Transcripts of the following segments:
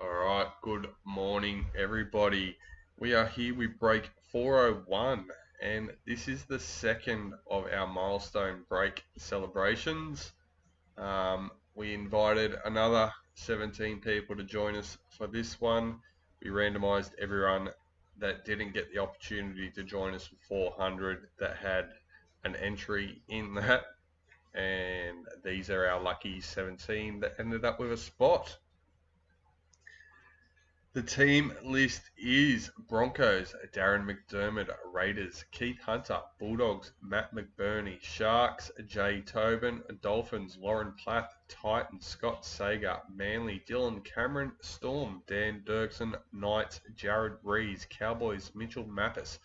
Alright, good morning everybody. We are here with break 401 and this is the second of our Milestone Break celebrations. We invited another 17 people to join us for this one. We randomised everyone that didn't get the opportunity to join us for 400 that had an entry in that, and these are our lucky 17 that ended up with a spot. The team list is Broncos, Darin Mcdermid, Raiders, Keith Hunter, Bulldogs, Mcburney, Sharks, Tobin, Dolphins, Lauren Plath, Titans, Scott Sager, Manly, Dylan Cameron, Storm, Dan Derksen, Knights, Jarrad, Rees, Cowboys, Mitchell Mappas,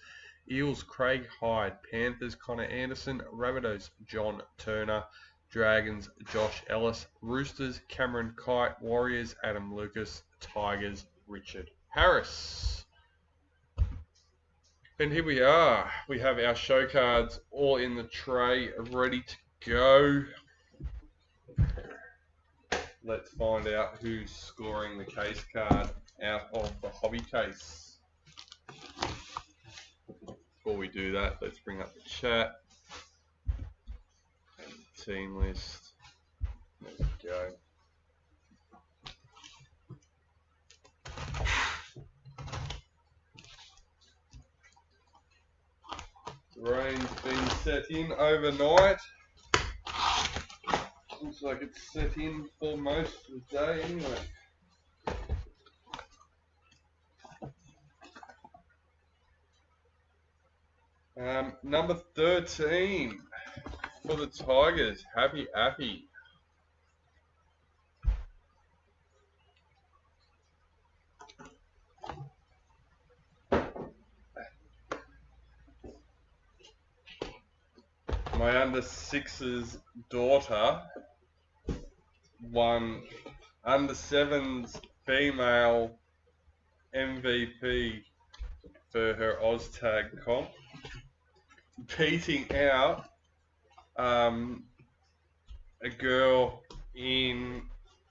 Eels, Craig Hyde, Panthers, Connor Andersen, Rabbitohs, John Turner, Dragons, Josh Ellis, Roosters, Cameron Kite, Warriors, Adam Lucas, Tigers, Richard Harris. And here we are. We have our show cards all in the tray, ready to go. Let's find out who's scoring the case card out of the hobby case. Before we do that, let's bring up the chat and the team list. There we go. The rain's been set in overnight. Looks like it's set in for most of the day anyway. Number 13 for the Tigers, Happy Appy. My under sixes daughter won under sevens female MVP for her OzTag comp, beating out a girl in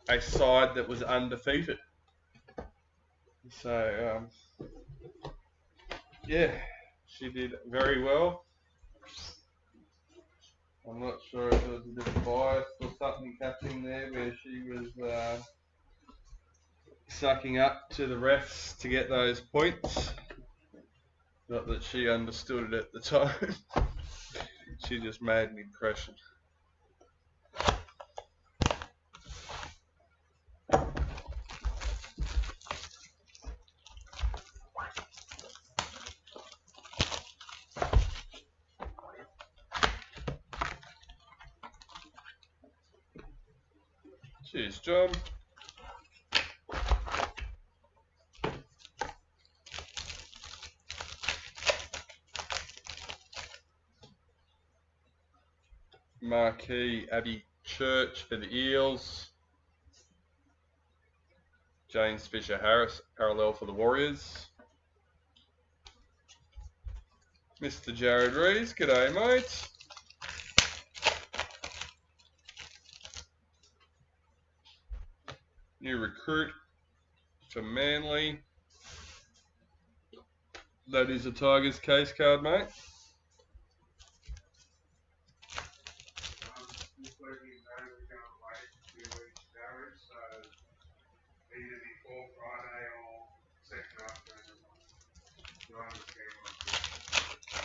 a side that was undefeated. So yeah, she did very well. I'm not sure if there was a bit of bias or something happening there where she was sucking up to the refs to get those points. Not that she understood it at the time. She just made an impression. Cheers, John. Marquee Abbey Church for the Eels. James Fisher Harris, parallel for the Warriors. Mr. Jarrad Rees, g'day mate. New recruit for Manly. That is a Tigers case card, mate.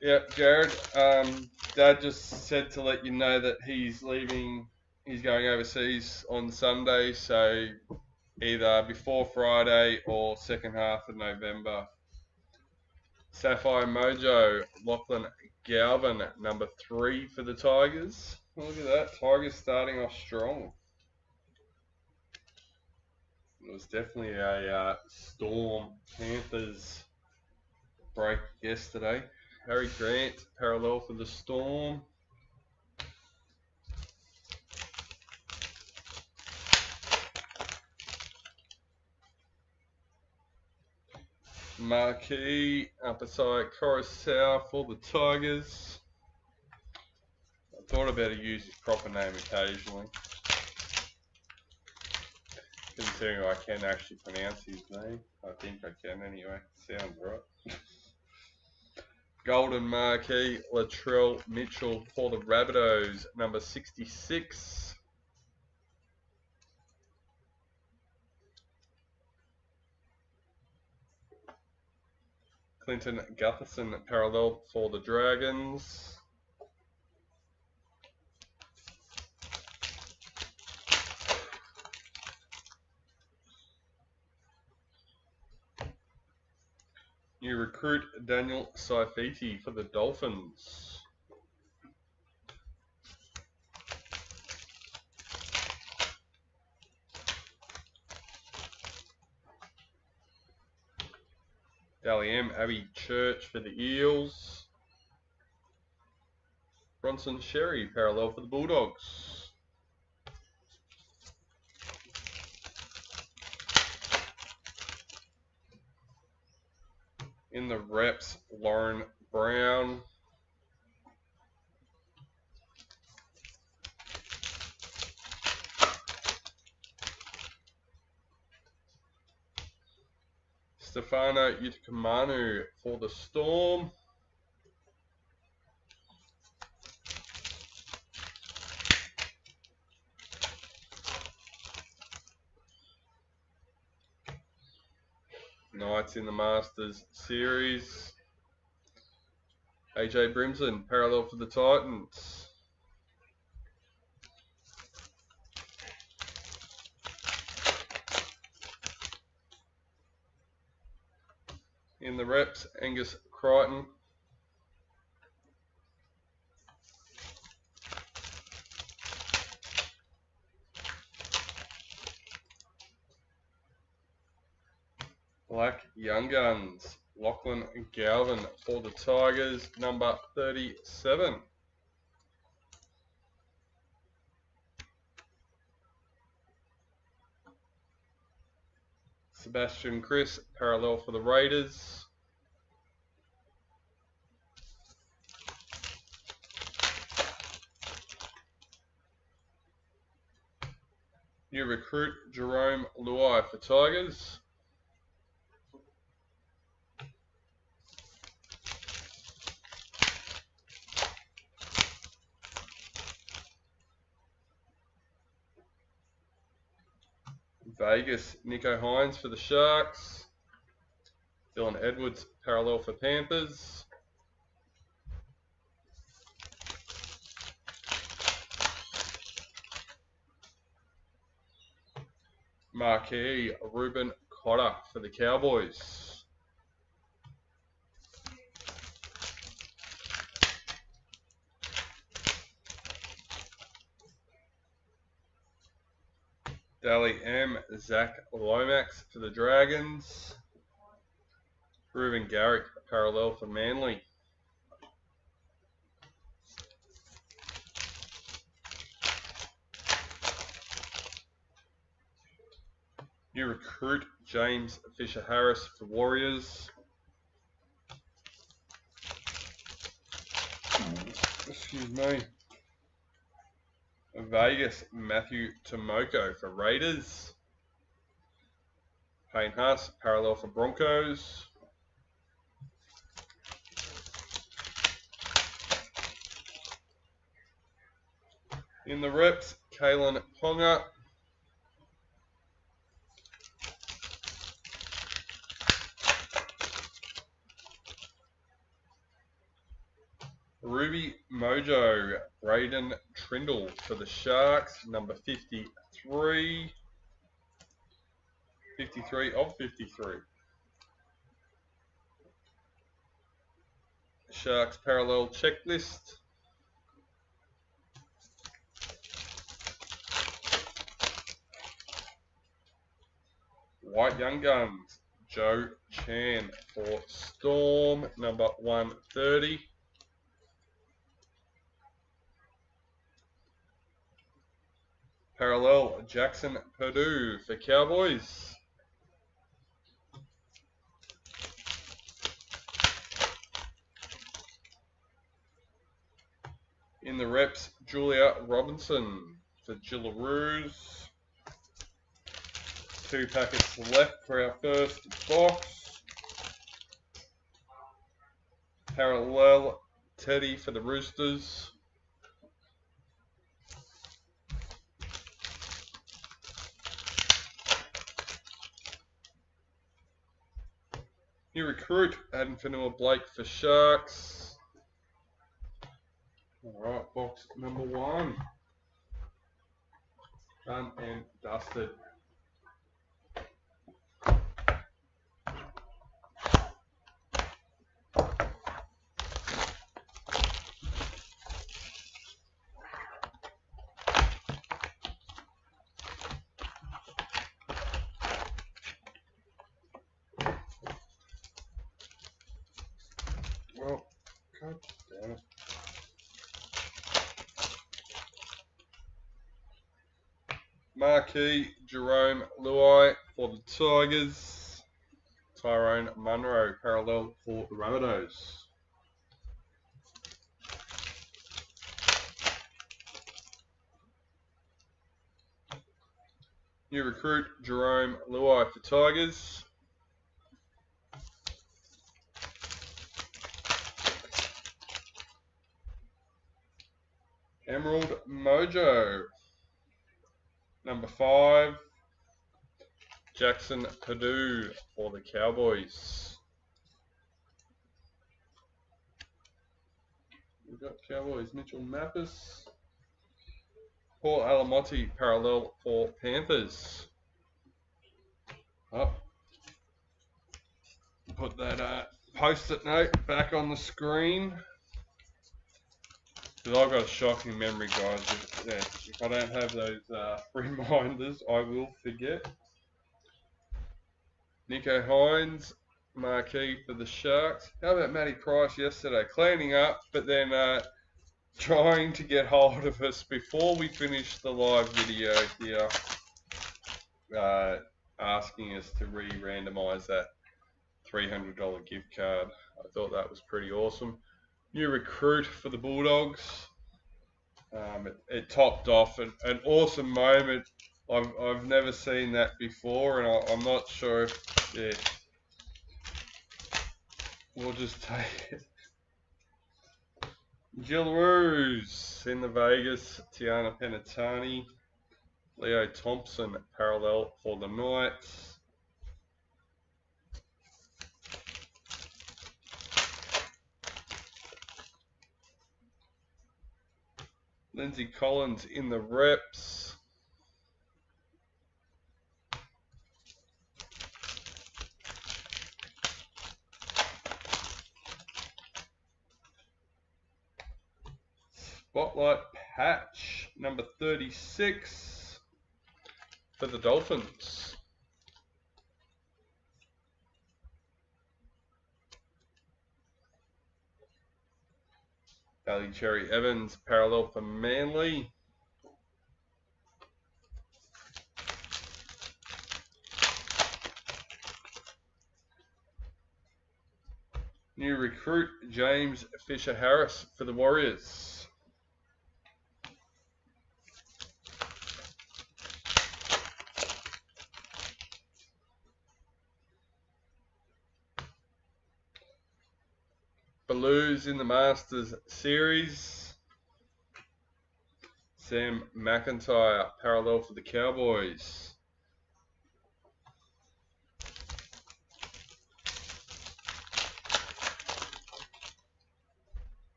Yep, Jarrad. Dad just said to let you know that he's leaving. He's going overseas on Sunday, so either before Friday or second half of November. Sapphire Mojo, Lachlan Galvin, number 3 for the Tigers. Look at that, Tigers starting off strong. It was definitely a Storm Panthers break yesterday. Harry Grant, parallel for the Storm. Marquee, upper side, Coruscant for the Tigers. I thought I better use his proper name occasionally. Considering I can actually pronounce his name. I think I can anyway. Sounds right. Golden marquee, Latrell Mitchell for the Rabbitohs, number 66. Clinton Gutherson parallel for the Dragons. New recruit Daniel Saifiti for the Dolphins. Dally M. Abby Church for the Eels. Bronson Sherry parallel for the Bulldogs. In the reps, Lauren Brown. Stefano Utikamanu for the Storm. Knights in the Masters Series. AJ Brimson, parallel for the Titans. In the reps, Angus Crichton. Black Young Guns, Lachlan Galvin for the Tigers, number 37. Sebastian Chris, parallel for the Raiders. New recruit Jerome Luai for Tigers. Vegas, Nico Hines for the Sharks. Dylan Edwards, parallel for Panthers. Marquee, Ruben Cotter for the Cowboys. Dally M, Zach Lomax for the Dragons. Reuben Garrick, parallel for Manly. New recruit James Fisher-Harris for Warriors. Excuse me. Vegas, Matthew Tomoko for Raiders. Payne Haas, parallel for Broncos. In the reps, Kalen Ponga. Ruby Mojo, Braden Trindle for the Sharks, number 53. 53 of 53. Sharks parallel checklist. White Young Guns, Joe Chan for Storm, number 130. Parallel, Jackson Purdue for Cowboys. In the reps, Julia Robinson for Gillaroos. 2 packets left for our first box. Parallel Teddy for the Roosters. New recruit, Addin Blake for Sharks. Alright, box number 1. Done and dusted. Well, God damn it. Marquee, Jerome Luai for the Tigers. Tyrone Munro, parallel for the Rabbitohs. New recruit, Jerome Luai for Tigers. Emerald Mojo, number 5. Jackson Purdue for the Cowboys. We've got Cowboys, Mitchell Mappas. Paul Alamotti, parallel for Panthers. Oh. Put that post-it note back on the screen. Because I've got a shocking memory, guys. If I don't have those reminders, I will forget. Nico Hines, marquee for the Sharks. How about Matty Price yesterday? Cleaning up, but then trying to get hold of us before we finish the live video here. Asking us to re-randomise that $300 gift card. I thought that was pretty awesome. New recruit for the Bulldogs. It topped off an awesome moment. I've never seen that before, and I'm not sure if, yeah, we'll just take it. Gillaroos in the Vegas, Tiana Penatani. Leo Thompson, parallel for the Knights. Lindsay Collins in the reps. Spotlight patch, number 36 for the Dolphins. Valley Cherry Evans, parallel for Manly. New recruit, James Fisher-Harris for the Warriors. Blues in the Masters Series. Sam McIntyre, parallel for the Cowboys.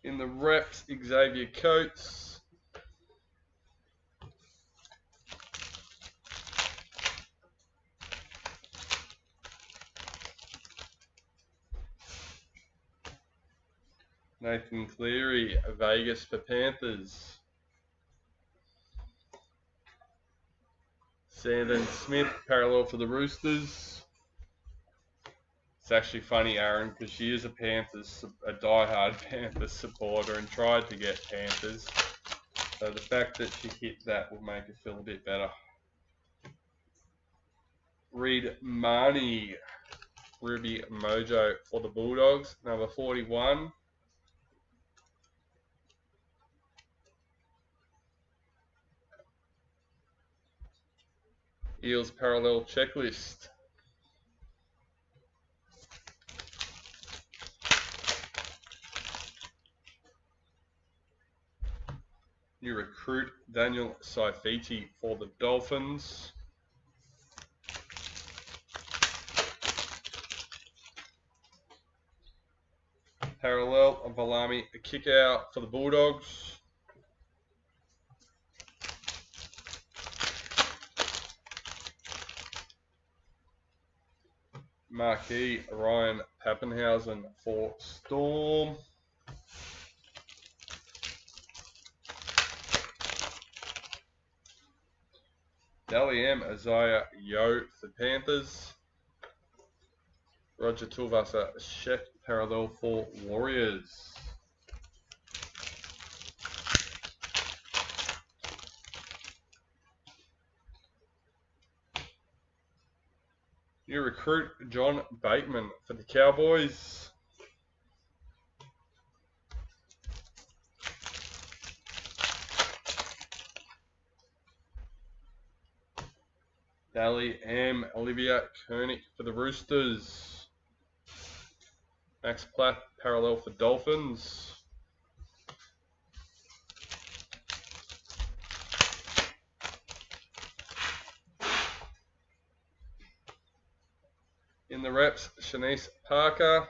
In the reps, Xavier Coates. Nathan Cleary, Vegas for Panthers. Sandon Smith, parallel for the Roosters. It's actually funny, Aaron, because she is a diehard Panthers supporter and tried to get Panthers. So the fact that she hit that will make her feel a bit better. Reed Marnie, Ruby Mojo for the Bulldogs, number 41. Eels parallel checklist. New recruit Daniel Saifiti for the Dolphins. Parallel Valami a kick out for the Bulldogs. Marquee Ryan Pappenhausen for Storm. Dally M Isaiah Yo for Panthers. Roger Tulvasa Chef parallel for Warriors. New recruit John Bateman for the Cowboys. Dally M Olivia Koenig for the Roosters. Max Plath parallel for Dolphins. In the reps, Shanice Parker.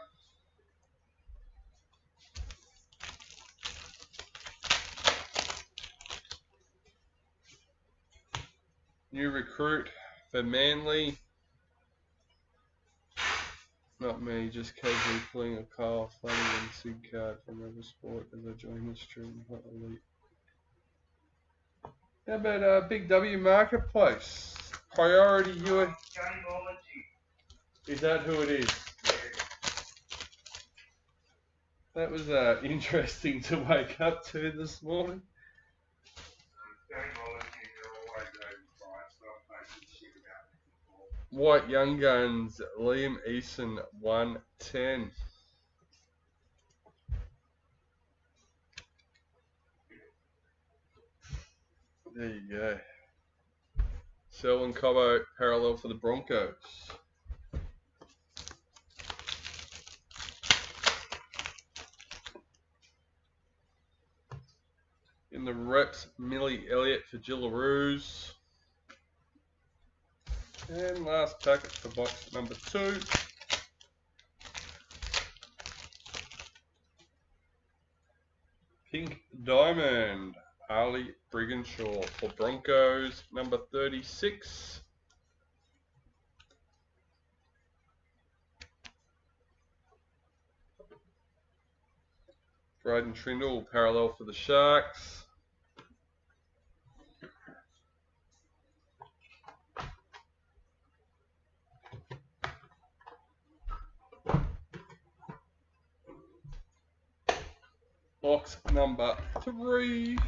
New recruit for Manly. Not me, just casually pulling a Kyle Flanagan SIG card from Rebel Sport as I join the stream. Not elite. How about Big W Marketplace? Priority US. Is that who it is? That was interesting to wake up to this morning. White Young Guns, Liam Eason, 110. There you go. Selwyn Cobbo, parallel for the Broncos. In the reps, Millie Elliott for Gillaroos. And last packet for box number 2. Pink Diamond, Harley Brigginshaw for Broncos, number 36. Braden Trindle, parallel for the Sharks. Box number 3.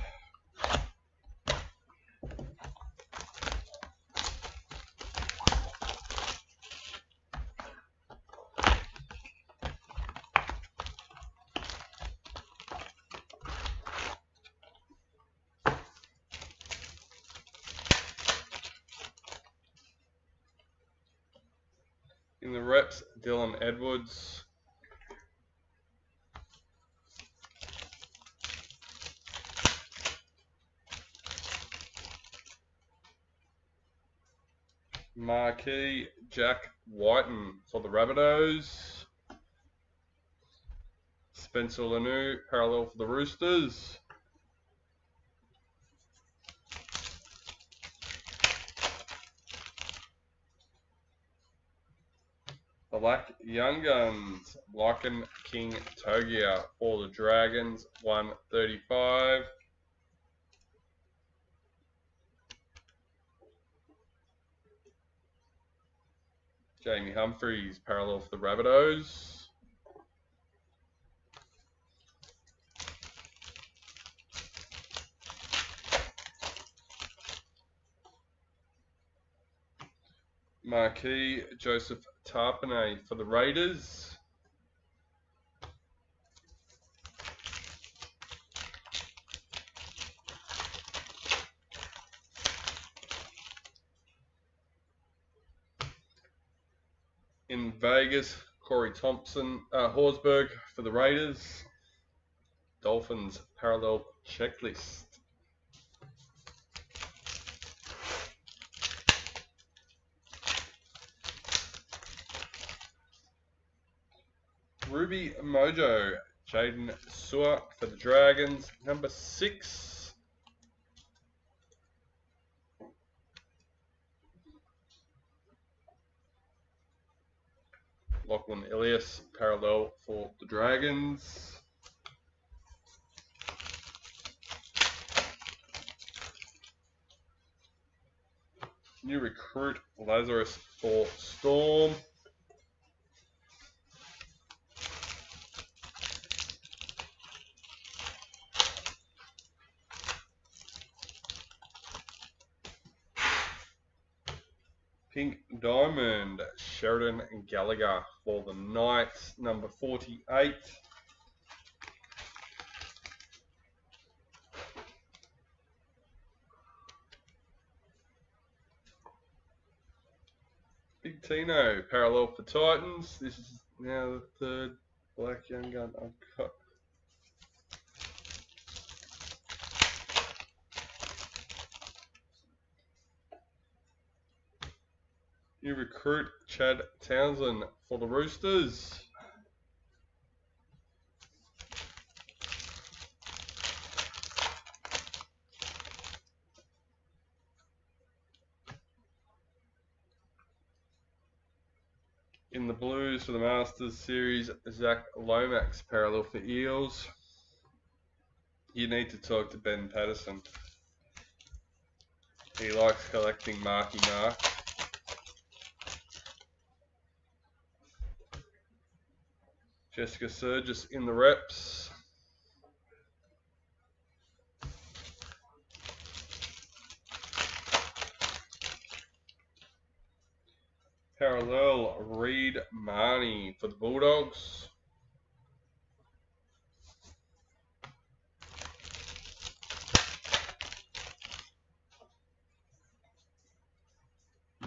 In the reps, Dylan Edwards. Marquee Jack Whiten for the Rabbitohs. Spencer Lanu, parallel for the Roosters. Black Young Guns, Lycan King Togia for the Dragons, 135. Jamie Humphries, parallel for the Rabbitohs. Marquee Joseph Tarpanay for the Raiders. Vegas, Corey Horsburgh for the Raiders. Dolphins parallel checklist. Ruby Mojo, Jaden Sewer for the Dragons, number 6. Lachlan Ilias, parallel for the Dragons. New recruit, Lazarus for Storm. Pink Diamond, Sheridan Gallagher for the Knights, number 48. Big Tino, parallel for Titans. This is now the third black young gun I've got. New recruit, Chad Townsend for the Roosters. In the Blues for the Masters Series, Zach Lomax, parallel for Eels. You need to talk to Ben Patterson. He likes collecting marky marks. Jessica Surgis in the reps. Parallel, Reed Marnie for the Bulldogs.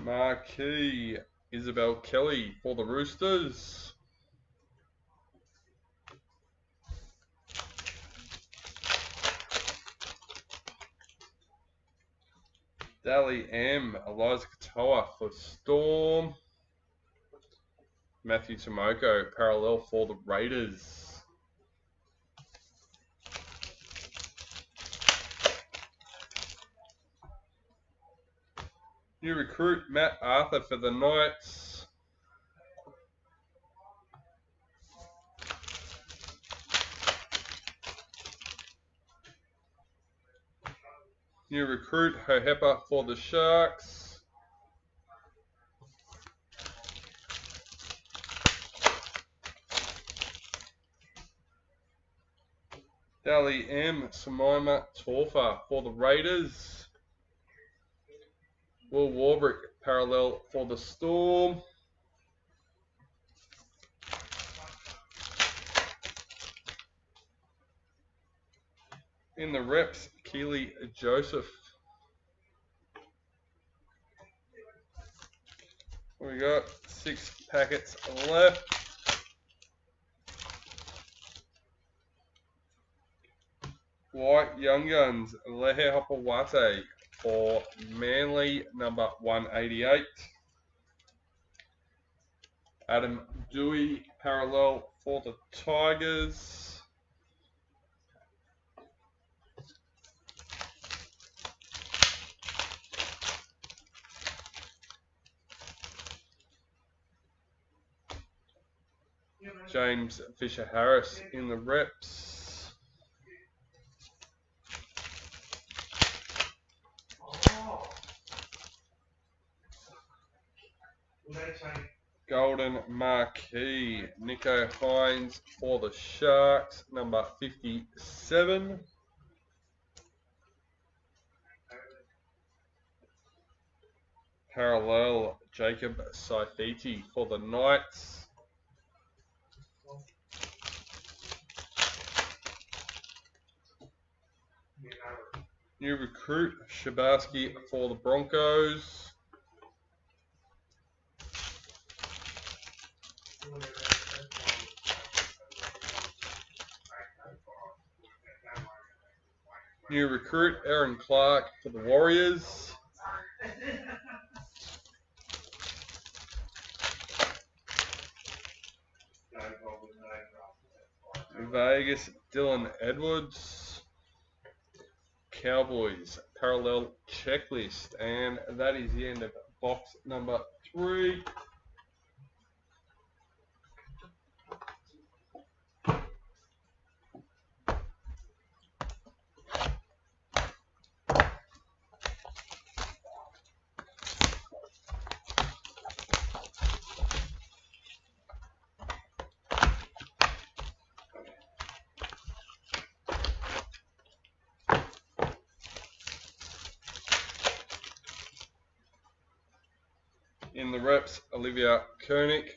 Marquee, Isabel Kelly for the Roosters. Dally M, Eliza Katoa for Storm. Matthew Tomoko, parallel for the Raiders. New recruit, Matt Arthur for the Knights. New recruit, Hohepa for the Sharks. Dally M, Samaima Torfa for the Raiders. Will Warbrick, parallel for the Storm. In the reps, Keely Joseph. We got 6 packets left. White Young Guns, Lehe Hopawate for Manly, number 188. Adam Dewey, parallel for the Tigers. James Fisher-Harris in the reps. Golden Marquee, Nico Hines for the Sharks, number 57. Parallel, Jacob Saifiti for the Knights. New recruit, Shabarsky for the Broncos. New recruit Aaron Clark for the Warriors. Vegas Dylan Edwards. Cowboys parallel checklist, and that is the end of box number 3. In the reps, Olivia Koenig.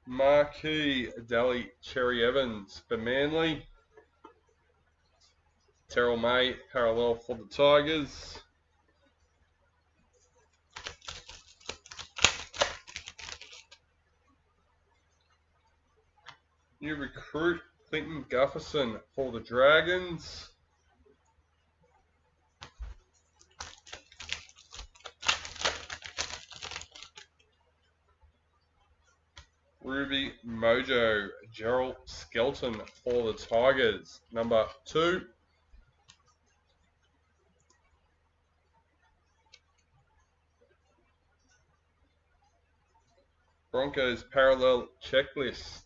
Marquee Daly Cherry Evans for Manly. Terrell May parallel for the Tigers. New recruit Clinton Gufferson for the Dragons. Ruby Mojo Gerald Skelton for the Tigers, number 2. Broncos parallel checklist.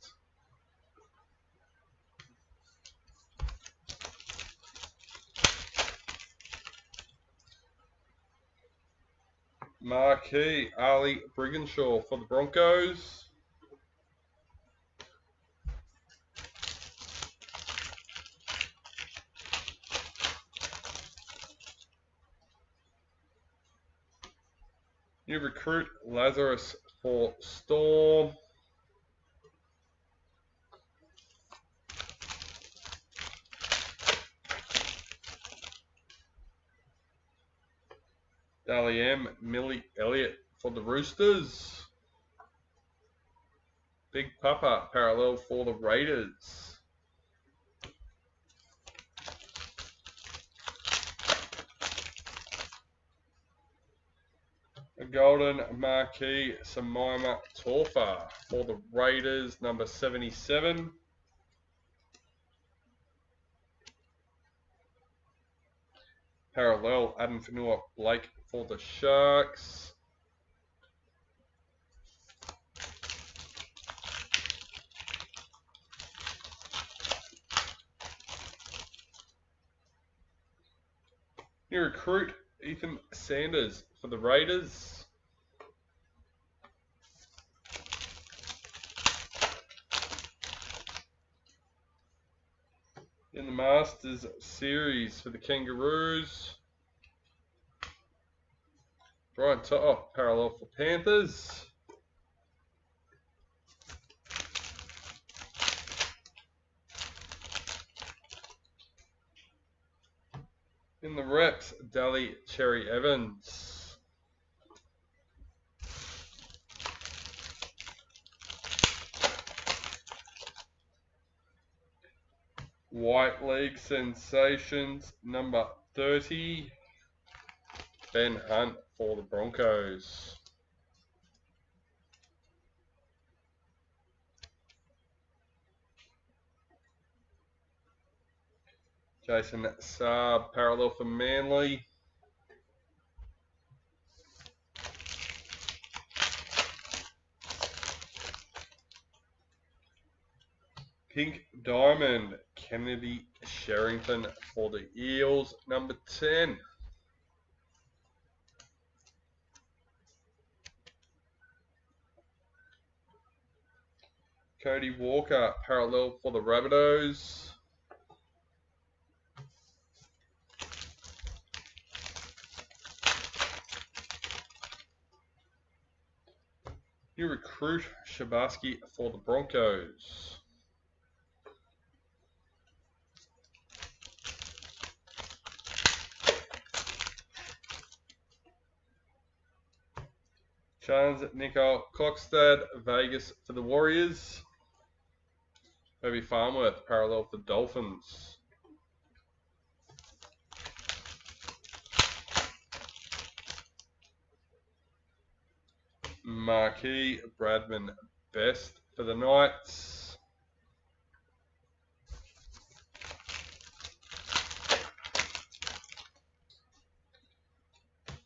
Marquee Ali Brigginshaw for the Broncos. New recruit Lazarus for Storm. Dally M Millie Elliott for the Roosters. Big Papa parallel for the Raiders. A golden marquee Samaima Torfa for the Raiders, number 77. Parallel Adam Fanua Blake for the Sharks. New recruit Ethan Sanders for the Raiders. In the Masters series for the Kangaroos, Brian To'o parallel for Panthers. In the reps, Dally Cherry Evans. White League Sensations, number 30. Ben Hunt for the Broncos. Jason Saab parallel for Manly. Pink Diamond Kennedy Sherrington for the Eels, number 10. Cody Walker parallel for the Rabbitohs. New recruit Shabarsky for the Broncos. Shans, Nico, Cockstad, Vegas for the Warriors. Herbie Farmworth, parallel for Dolphins. Marquee, Bradman, Best for the Knights.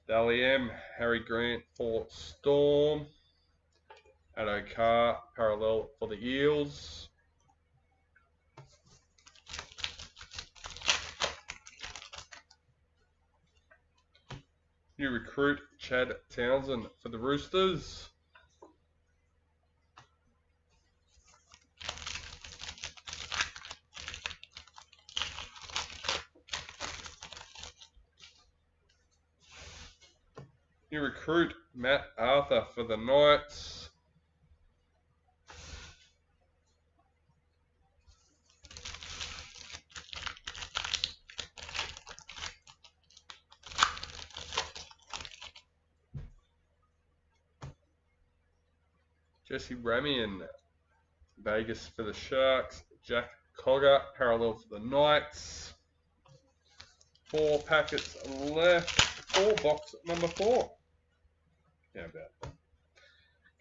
Dally M, Harry Grant for Storm. Addo Carr, parallel for the Eels. New recruit, Chad Townsend for the Roosters. New recruit, Matt Arthur for the Knights. Jesse Ramian, Vegas for the Sharks. Jack Cogger, parallel for the Knights. 4 packets left for box number 4. How about that?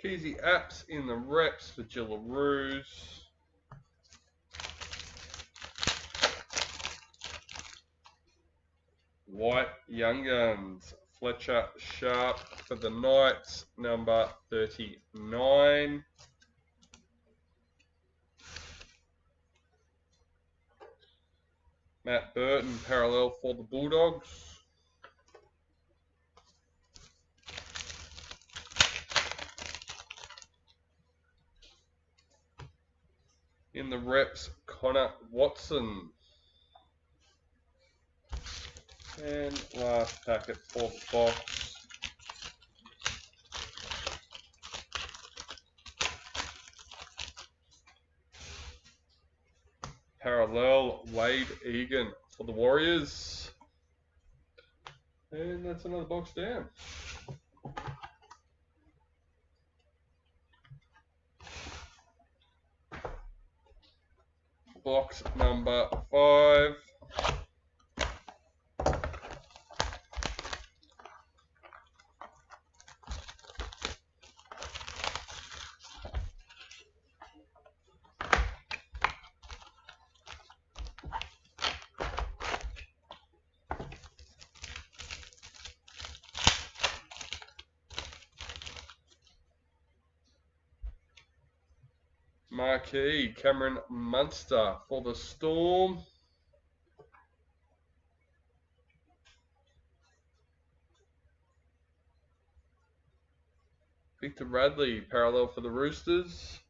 Keezy Apps in the reps for Gillaroos. White Young Guns, Fletcher Sharp for the Knights, number 39. Matt Burton, parallel for the Bulldogs. In the reps, Connor Watson. And last packet for the box. Parallel, Wade Egan for the Warriors. And that's another box down. Box number 5. Marquee, Cameron Munster for the Storm. Victor Radley, parallel for the Roosters.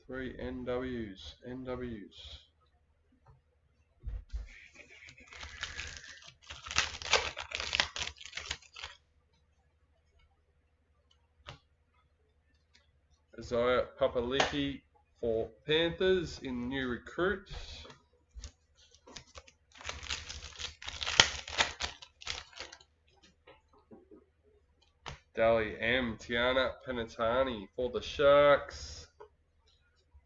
3 NWs. Isaiah Papali'i for Panthers in new recruits. Dally M, Tiana Penatani for the Sharks.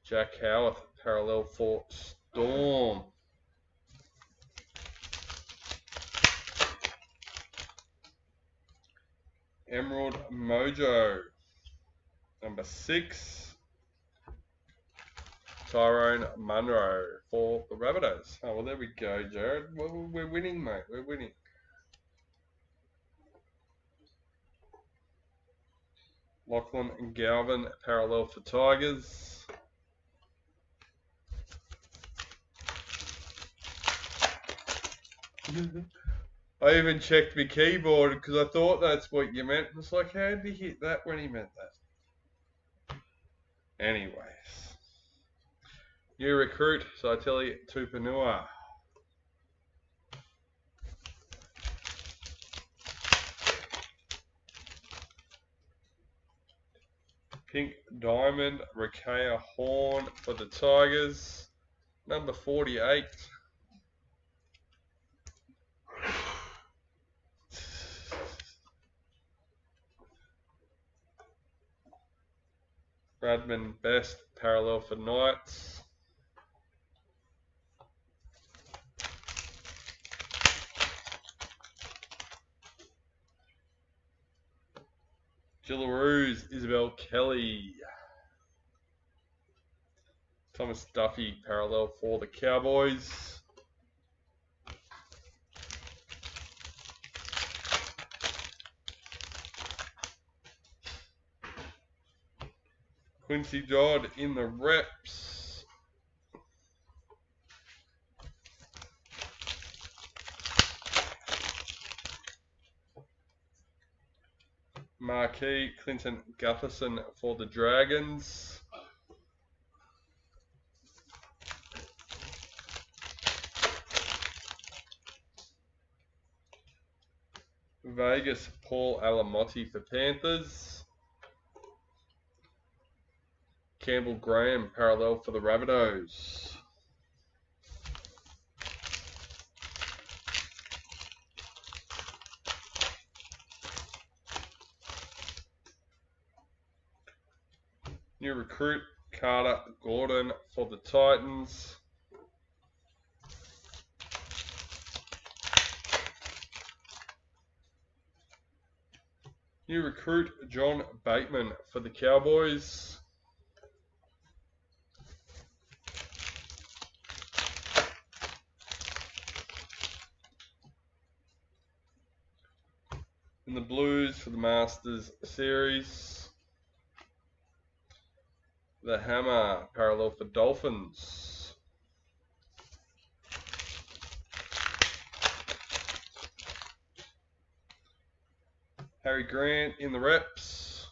Jack Howarth, parallel for Storm. Emerald Mojo, number 6. Tyrone Munro for the Rabbitohs. Oh, well, there we go, Jarrad. We're winning, mate. We're winning. Lachlan and Galvin, parallel for Tigers. I even checked my keyboard because I thought that's what you meant. It's like, how did he hit that when he meant that? Anyways. New recruit, Saitili Tupanua. Pink Diamond, Rakea Horn for the Tigers. Number 48. Radman Best parallel for Knights. Gillaroos, Isabel Kelly. Thomas Duffy parallel for the Cowboys. Quincy Dodd in the reps. Marquee, Clinton Gutherson for the Dragons. Vegas, Paul Alamotti for Panthers. Campbell Graham parallel for the Rabbitohs. New recruit, Carter Gordon for the Titans. New recruit, John Bateman for the Cowboys. In the Blues for the Masters Series. The Hammer parallel for Dolphins. Harry Grant in the reps.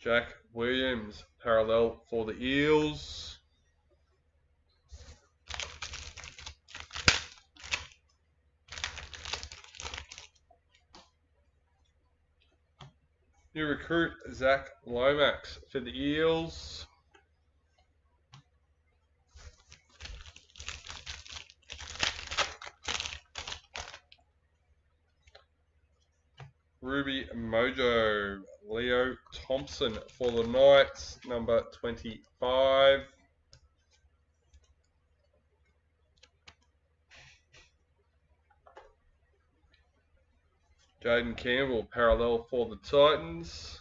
Jack Williams parallel for the Eels. New recruit, Zach Lomax for the Eels. Ruby Mojo, Leo Thompson for the Knights, number 25. Jaden Campbell parallel for the Titans.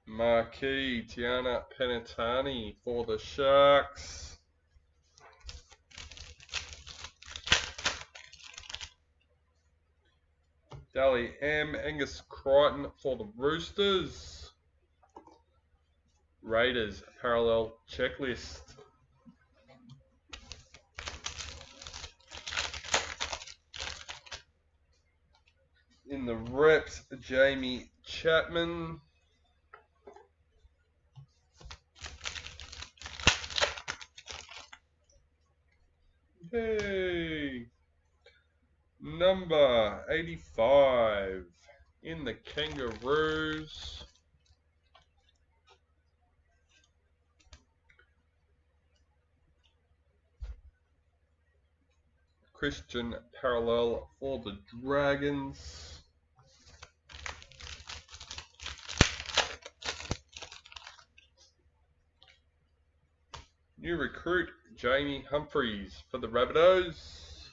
Marquee, Tiana Penatani for the Sharks. Dally M, Angus Crichton for the Roosters. Raiders, parallel checklist. In the reps, Jamie Chapman. Hey, number 85 in the Kangaroos. Christian parallel for the Dragons. New recruit, Jamie Humphries for the Rabbitohs.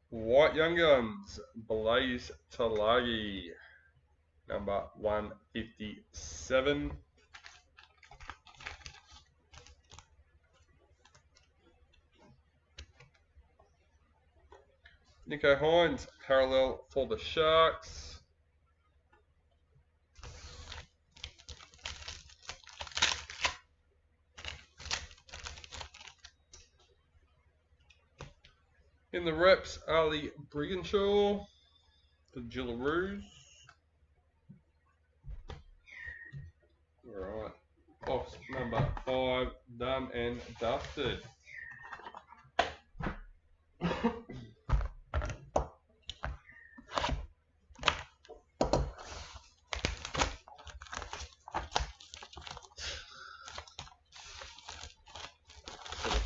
White Young Guns, Blaze Talagi, number 157. Nico Hines, parallel for the Sharks. In the reps, Ali Brigginshaw, the Gillaroos. Alright. Box number 5, done and dusted.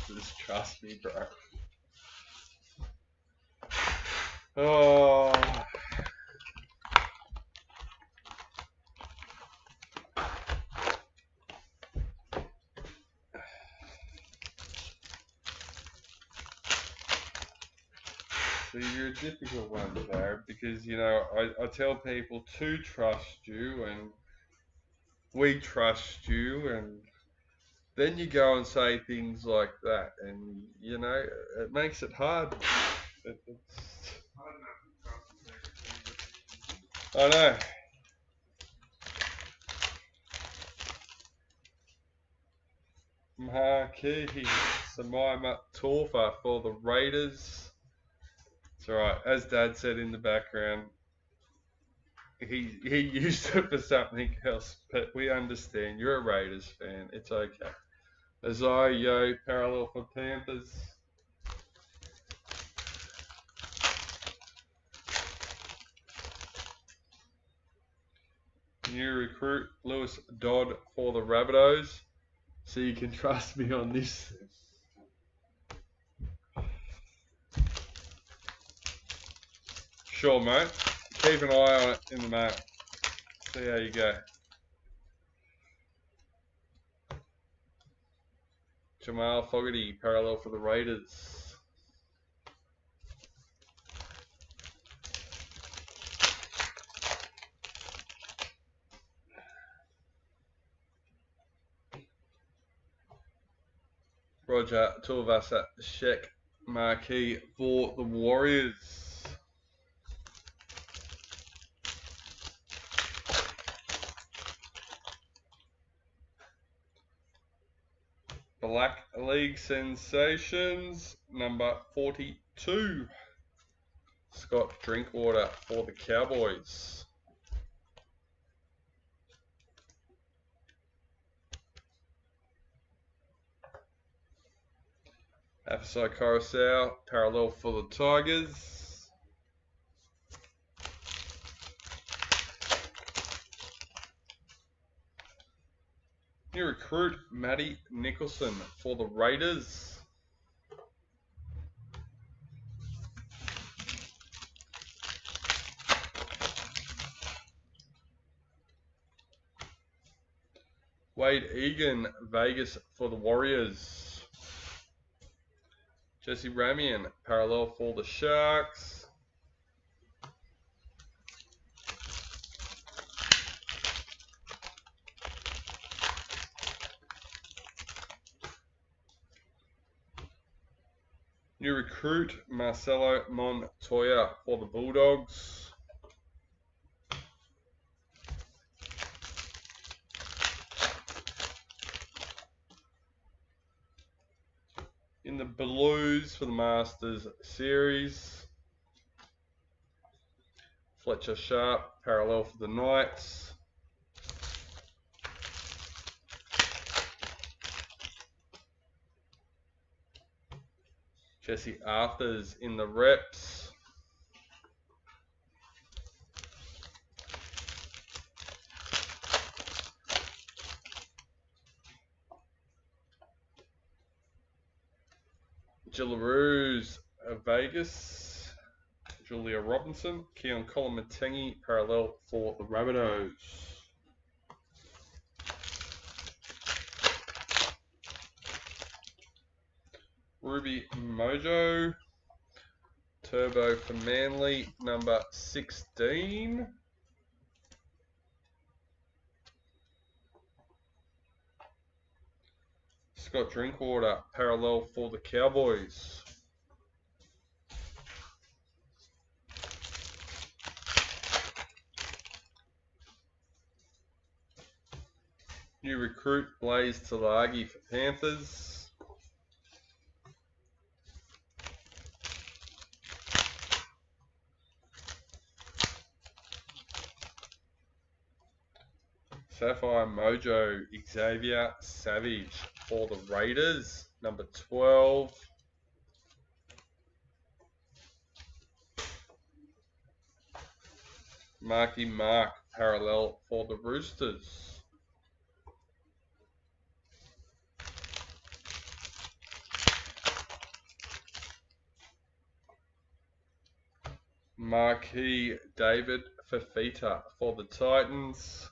Just trust me, bro. Oh. So you're a difficult one, Jarrad, because, you know, I tell people to trust you, and we trust you, and then you go and say things like that, and, you know, it makes it hard. I know. Marquee, Samaima Torfa for the Raiders. It's alright, as Dad said in the background, he used it for something else, but we understand. You're a Raiders fan, it's okay. Azayo, parallel for Panthers. New recruit, Lewis Dodd for the Rabbitohs. So you can trust me on this. Sure, mate. Keep an eye on it in the map. See how you go. Jamal Fogarty, parallel for the Raiders. Roger Tuivasa Sheck marquee for the Warriors. Black League Sensations, number 42. Scott Drinkwater for the Cowboys. Afasai Coruscant, parallel for the Tigers. New recruit, Matty Nicholson for the Raiders. Wade Egan, Vegas for the Warriors. Jesse Ramian, parallel for the Sharks. New recruit, Marcelo Montoya for the Bulldogs. In the Blues for the Masters Series, Fletcher Sharp, parallel for the Knights. Jesse Arthurs in the reps. Gillaroos, Vegas. Julia Robinson. Keon Kolomatangi, parallel for the Rabbitohs. Ruby Mojo. Turbo for Manly, number 16. Scott Drinkwater, parallel for the Cowboys. New recruit, Blaze Talagi for Panthers. Sapphire Mojo Xavier Savage for the Raiders, number 12. Marky Mark parallel for the Roosters. Marquis David Fafita for the Titans.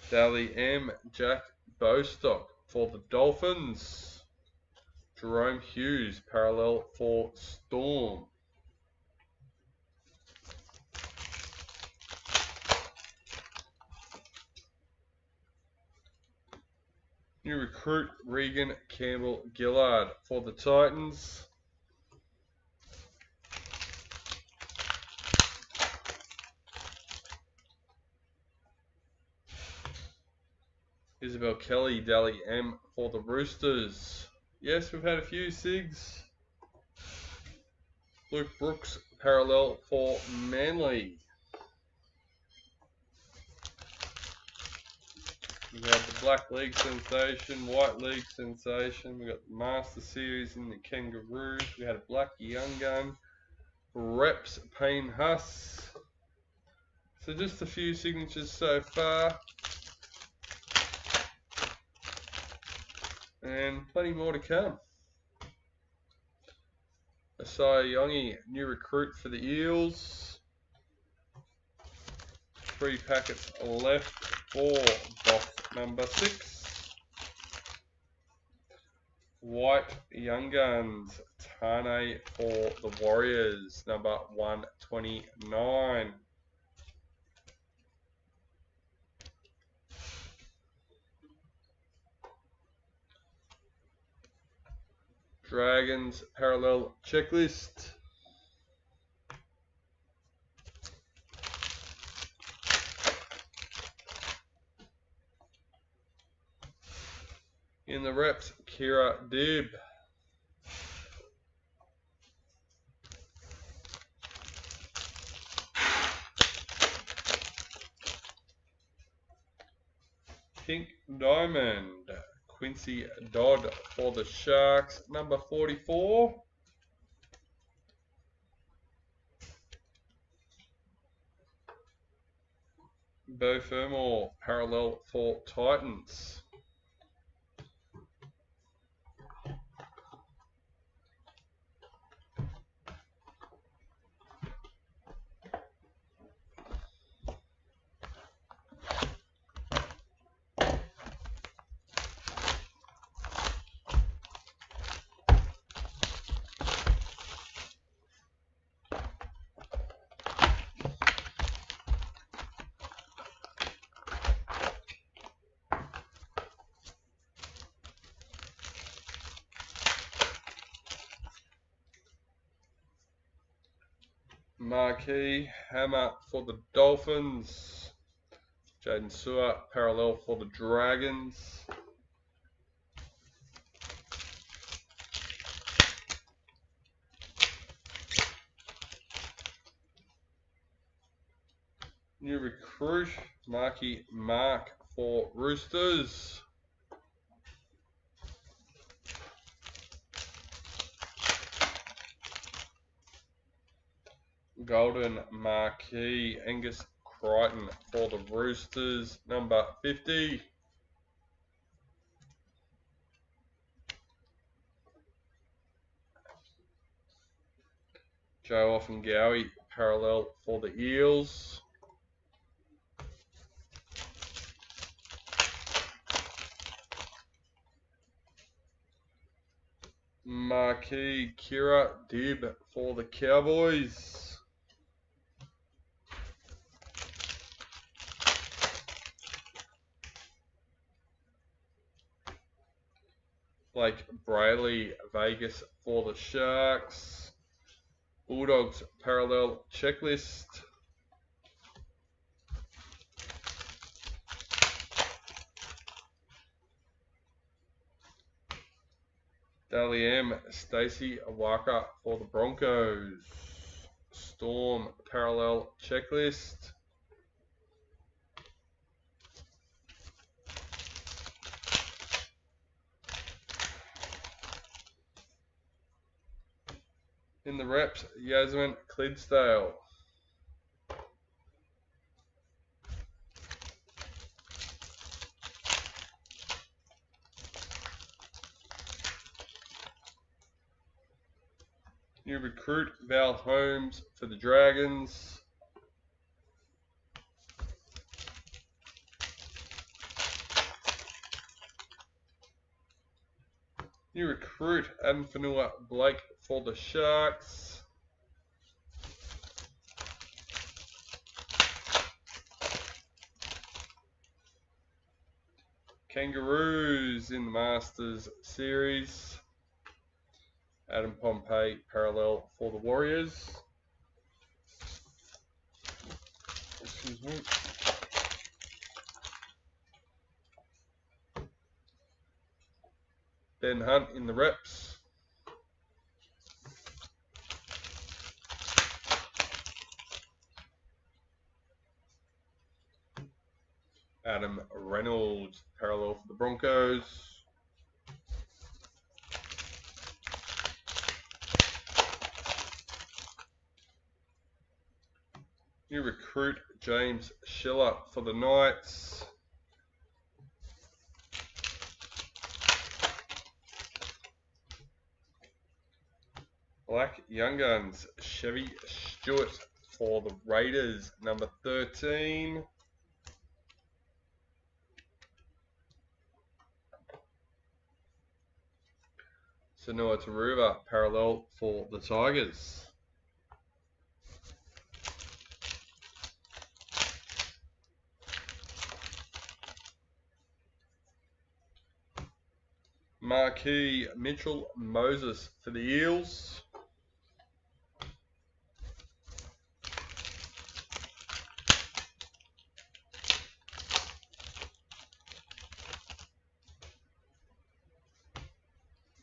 Dally M Jack Bostock for the Dolphins. Jerome Hughes parallel for Storm. New recruit Regan Campbell Gillard for the Titans. Isabel Kelly Dally M for the Roosters. Yes, we've had a few SIGs. Luke Brooks parallel for Manly. We have the Black League sensation, White League sensation. We got the Master Series in the Kangaroos. We had a Black Young Gun, Reps Payne Huss. So just a few signatures so far, and plenty more to come. Asai Yongi, new recruit for the Eels. 3 packets left for box number 6. White Young Guns, Tane for the Warriors, number 129. Dragons parallel checklist. In the reps, Kira Dib. Pink Diamond, Quincy Dodd for the Sharks, number 44. Beau Fermor, parallel for Titans. Marquee Hammer for the Dolphins. Jaden Sewer parallel for the Dragons. New recruit Marky Mark for Roosters. Golden Marquee Angus Crichton for the Roosters, number 50. Joe Offengowie parallel for the Eels. Marquee Kira Dib for the Cowboys. Blake Brayley Vegas for the Sharks. Bulldogs parallel checklist. Dally M, Stacey Awaka for the Broncos. Storm parallel checklist. In the reps, Yasmin Clydesdale. New recruit, Val Holmes for the Dragons. New recruit, Adam Fanua Blake for the Sharks. Kangaroos in the Masters series. Adam Pompey parallel for the Warriors. Excuse me. Ben Hunt in the reps. Adam Reynolds parallel for the Broncos. New recruit, James Schiller for the Knights. Black Young Guns, Chevy Stewart for the Raiders, number 13. Sanoa Taruva, parallel for the Tigers. Marquis Mitchell Moses for the Eels.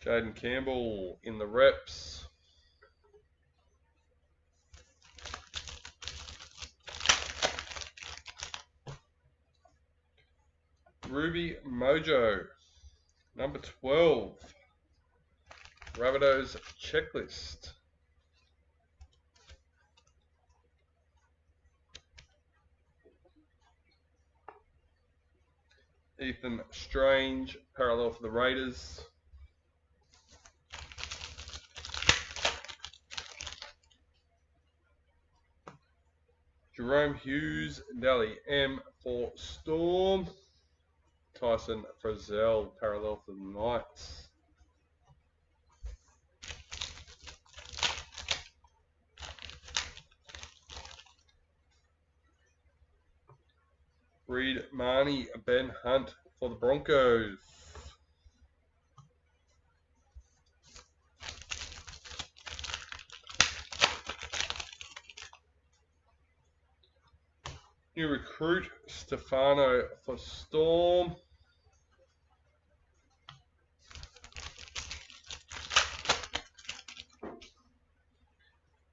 Jaden Campbell in the reps. Ruby Mojo, number 12. Rabbitohs checklist. Ethan Strange, parallel for the Raiders. Jerome Hughes, Dally M for Storm. Tyson Frizzell, parallel for the Knights. Reed Marnie, Ben Hunt for the Broncos. New recruit, Stefano for Storm.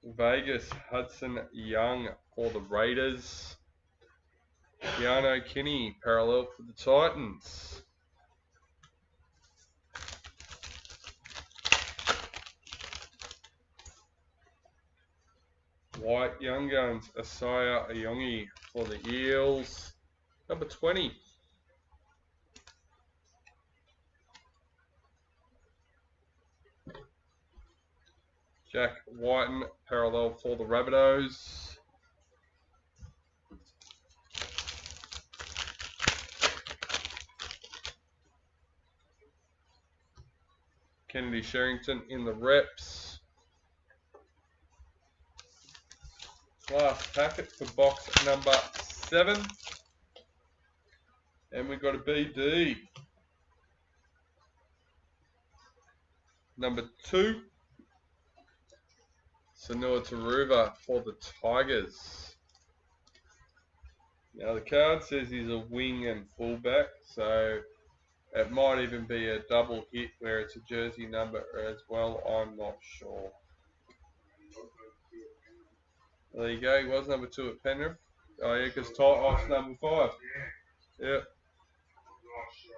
Vegas, Hudson Young for the Raiders. Keanu Kinney, parallel for the Titans. White Young Guns, Asaya Ayongi for the Eels, number 20. Jack Whiten, parallel for the Rabbitohs. Kennedy Sherrington in the reps. Last packet for box number 7. And we've got a BD. Number 2. Sanoa Taruva for the Tigers. Now the card says he's a wing and fullback, so It might even be a double hit where it's a jersey number as well. I'm not sure. There you go. He was number 2 at Penrith. Oh yeah, because Tyler's number 5. Yep.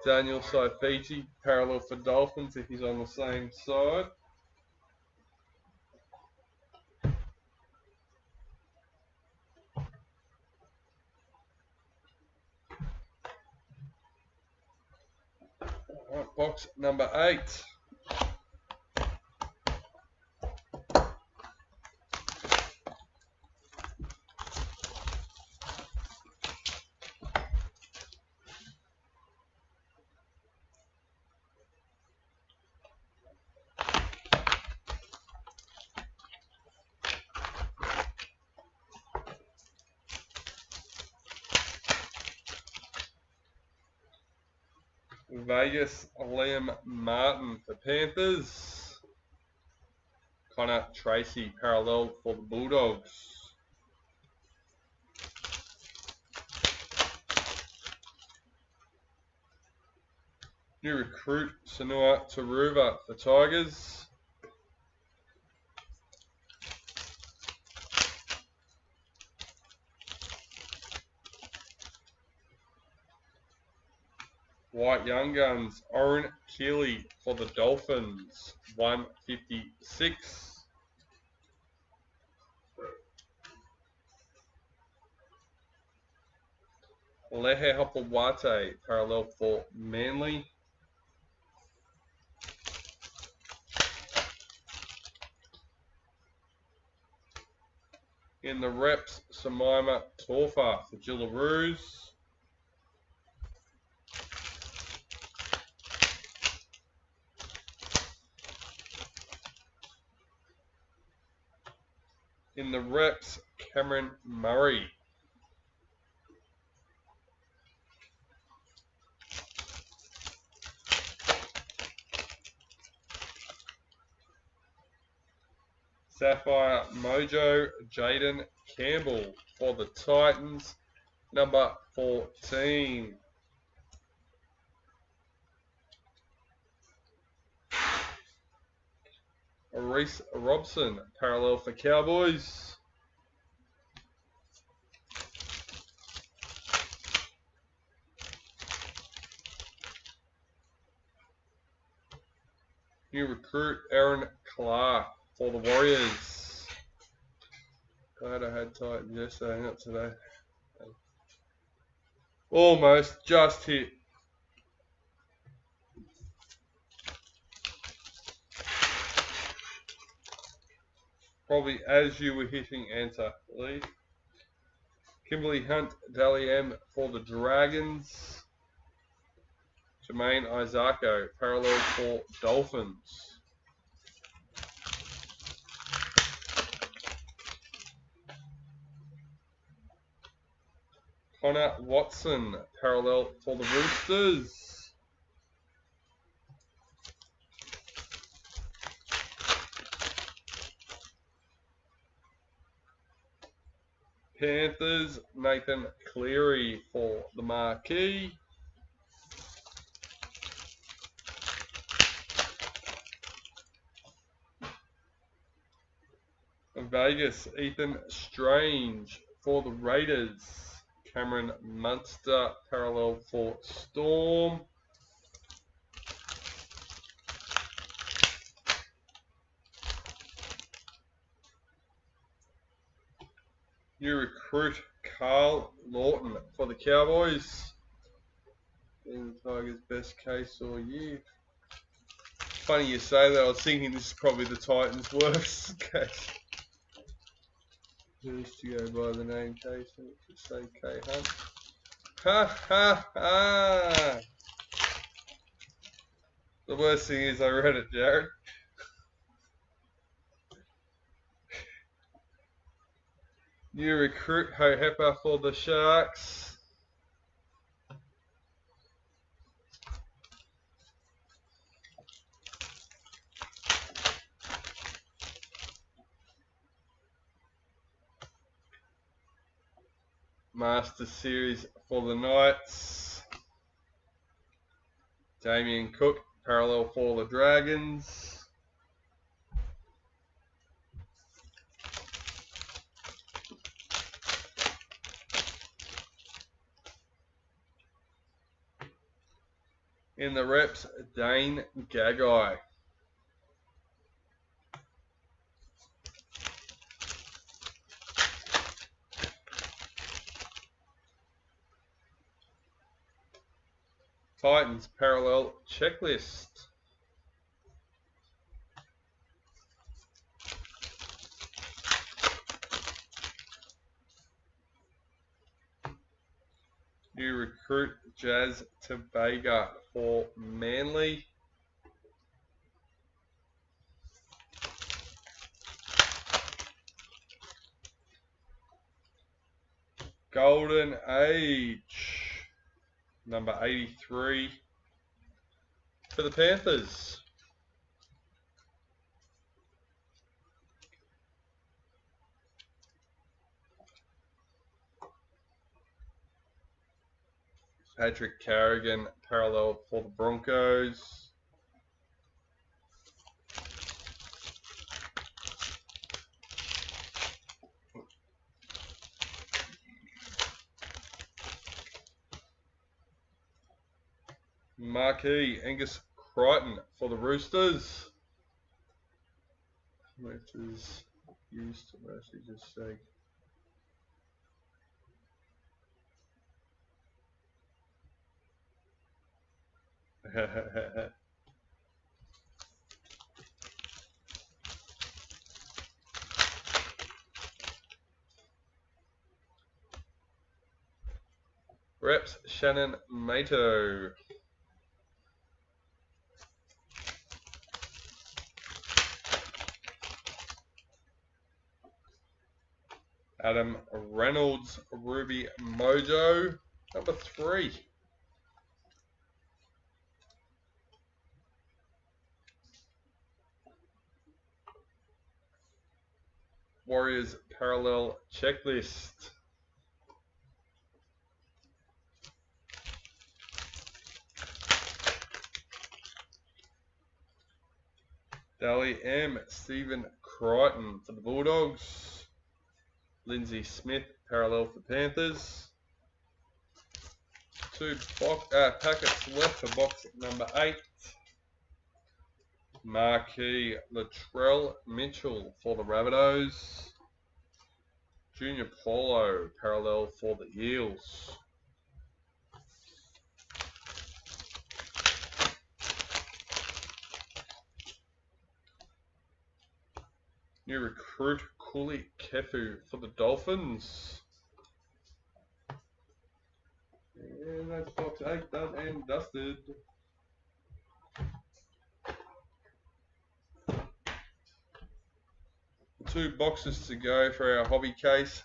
Daniel Saifiti, parallel for Dolphins if he's on the same side. Right, box number 8. Vegas, Liam Martin for Panthers. Connor Tracy, parallel for the Bulldogs. New recruit, Sanua Taruva for Tigers. White Young Guns, Oren Keeley for the Dolphins, 156. Lehe Hopawate, parallel for Manly. In the reps, Samaima Torfa for Jillaroos. In the reps, Cameron Murray. Sapphire Mojo, Jaden Campbell for the Titans, number 14. Rees Robson, parallel for Cowboys. New recruit Aaron Clark for the Warriors. Glad I had Titans yesterday, not today. Almost, just hit. Probably as you were hitting enter, Lee. Kimberly Hunt, Dally M for the Dragons. Jermaine Isako, parallel for Dolphins. Connor Watson, parallel for the Roosters. Panthers, Nathan Cleary for the Marquee. Vegas, Ethan Strange for the Raiders. Cameron Munster, parallel for Storm. New recruit Carl Lawton for the Cowboys. In the Tigers' best case all year. Funny you say that. I was thinking this is probably the Titans' worst case. Who used to go by the name Case? Just say K Hunt. Ha ha ha! The worst thing is I read it, Jarrad. New recruit Hohepa for the Sharks. Master Series for the Knights. Damien Cook, parallel for the Dragons. In the reps, Dane Gagai. Titans parallel checklist. New recruit Jazz Tabega for Manly. Golden Age, number 83 for the Panthers. Patrick Carrigan, parallel for the Broncos. Marquee Angus Crichton for the Roosters. Letters used to mostly just say. Reps Shannon Mato. Adam Reynolds, Ruby Mojo, number 3. Warriors parallel checklist. Dally M, Stephen Crichton for the Bulldogs. Lindsay Smith, parallel for Panthers. 2 packets left for box number 8. Marquee Latrell Mitchell for the Rabbitohs. Junior Paulo, parallel for the Eels. New recruit Kuli Kefu for the Dolphins. And that's box 8 done and dusted. Two boxes to go for our hobby case.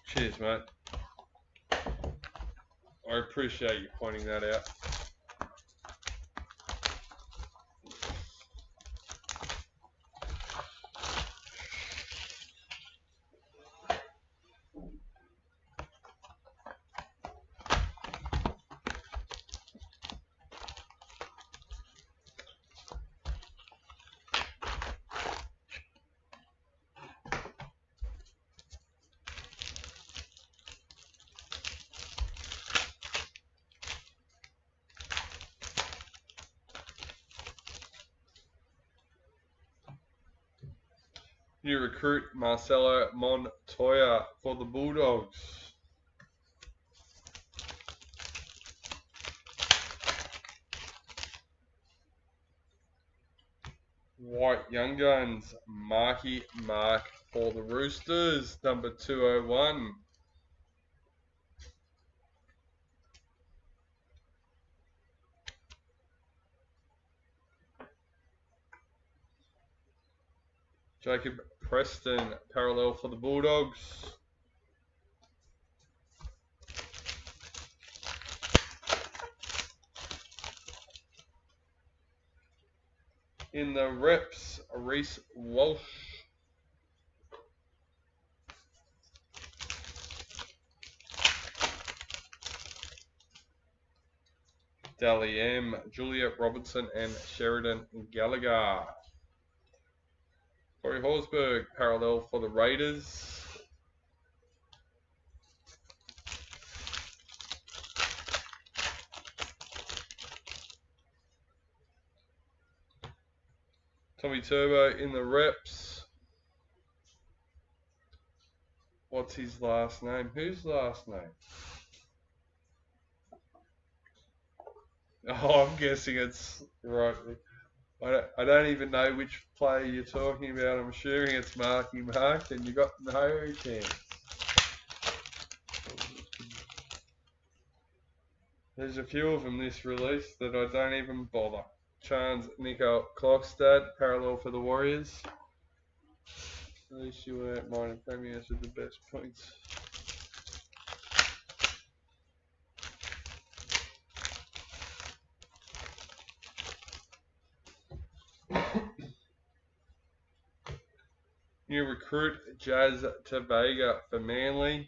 Cheers, mate. I appreciate you pointing that out. New recruit Marcelo Montoya for the Bulldogs. White Young Guns, Marky Mark for the Roosters, number 201. Jacob Preston, parallel for the Bulldogs. In the reps, Rees Walsh. Dally M, Julia Robertson, and Sheridan Gallagher. Corey Horsburgh, parallel for the Raiders. Tommy Turbo in the reps. What's his last name? Whose last name? Oh, I'm guessing it's right. I don't even know which player you're talking about. I'm assuming it's Marky Mark, and you got no chance. There's a few of them this release that I don't even bother. Chance Nico Klokstad, parallel for the Warriors. At least you weren't minor premiers with the best points. New recruit Jazz Tavega for Manly.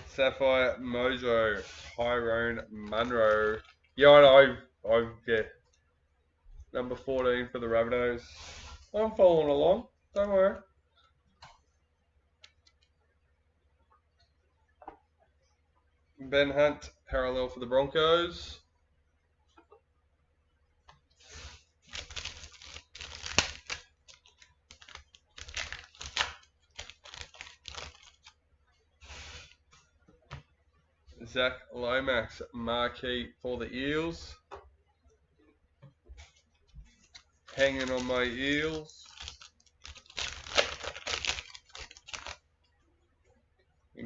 Sapphire Mojo, Tyrone Munro. Yeah, I've yeah. Number 14 for the Rabbitohs. I'm following along. Don't worry. Ben Hunt, parallel for the Broncos. Zach Lomax, marquee for the Eels. Hanging on my Eels.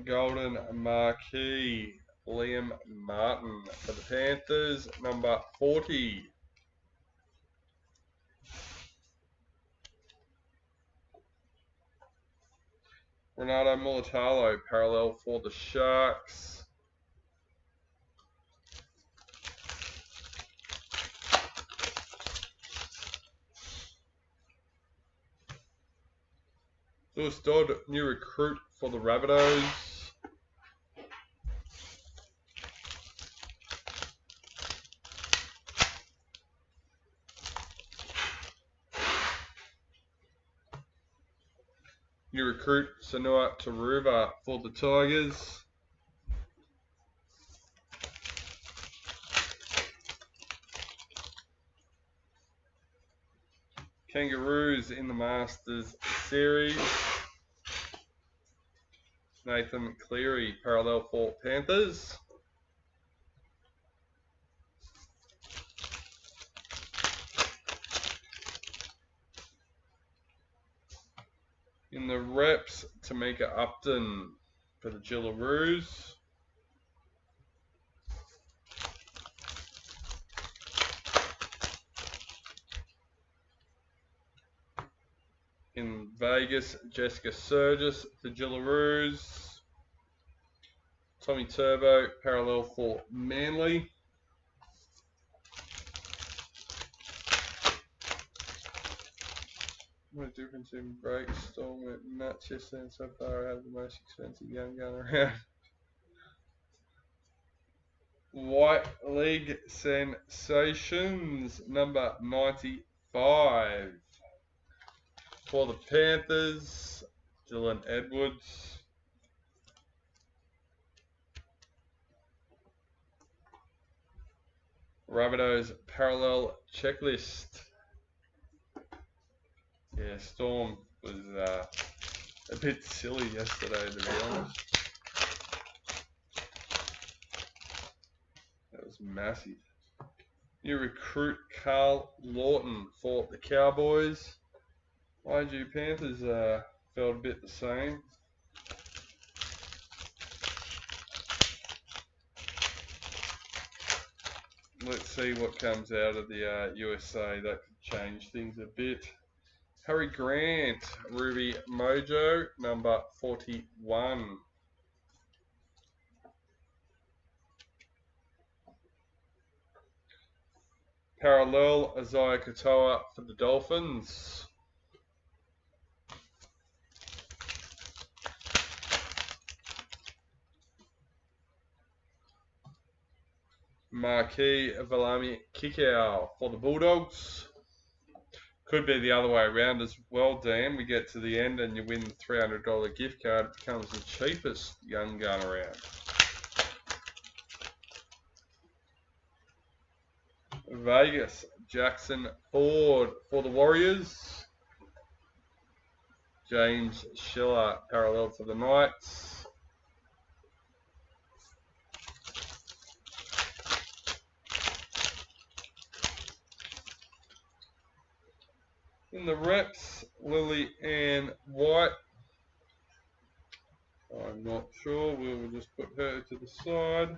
Golden marquee, Liam Martin for the Panthers, number 40. Renato Mulatalo, parallel for the Sharks. Lewis Dodd, new recruit for the Rabbitohs. New recruit Sanua Taruva for the Tigers. Kangaroos in the Masters Series. Nathan Cleary, parallel for Panthers. In the reps, Tamika Upton for the Gillaroos. In Vegas, Jessica Surgis for Gillaroos. Tommy Turbo, parallel for Manly. What a difference in break, Storm at Manchester, and so far I have the most expensive young gun around. White League Sensations, number 95. For the Panthers, Dylan Edwards. Rabbitohs parallel checklist. Yeah, Storm was a bit silly yesterday, to be honest. That was massive. New recruit Carl Lawton for the Cowboys. IG Panthers felt a bit the same. Let's see what comes out of the USA. That could change things a bit. Harry Grant, Ruby Mojo, number 41. Parallel, Isaiah Katoa for the Dolphins. Marquis Valami Kikau for the Bulldogs. Could be the other way around as well, Dan. We get to the end and you win the $300 gift card. It becomes the cheapest young gun around. Vegas, Jackson Ford for the Warriors. James Schiller, parallel for the Knights. In the reps, Lily Ann White. I'm not sure. We will just put her to the side.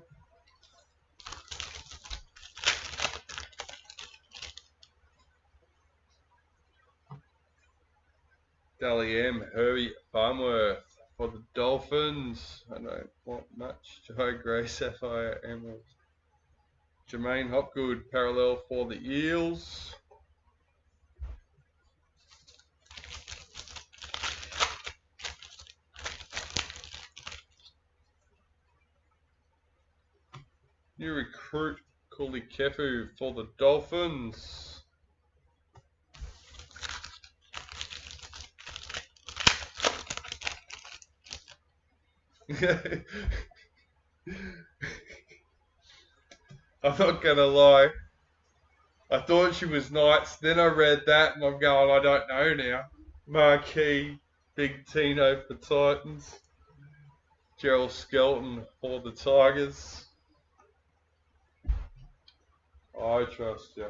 Dally M, Herbie Farmworth for the Dolphins. I don't want much. Joe Gray, Sapphire Emerald. Jermaine Hopgood, parallel for the Eels. New recruit, Kuli Kefu for the Dolphins. I'm not gonna lie. I thought she was Knights, then I read that and I'm going, I don't know now. Marquee, Big Tino for Titans. Gerald Skelton for the Tigers. I trust you.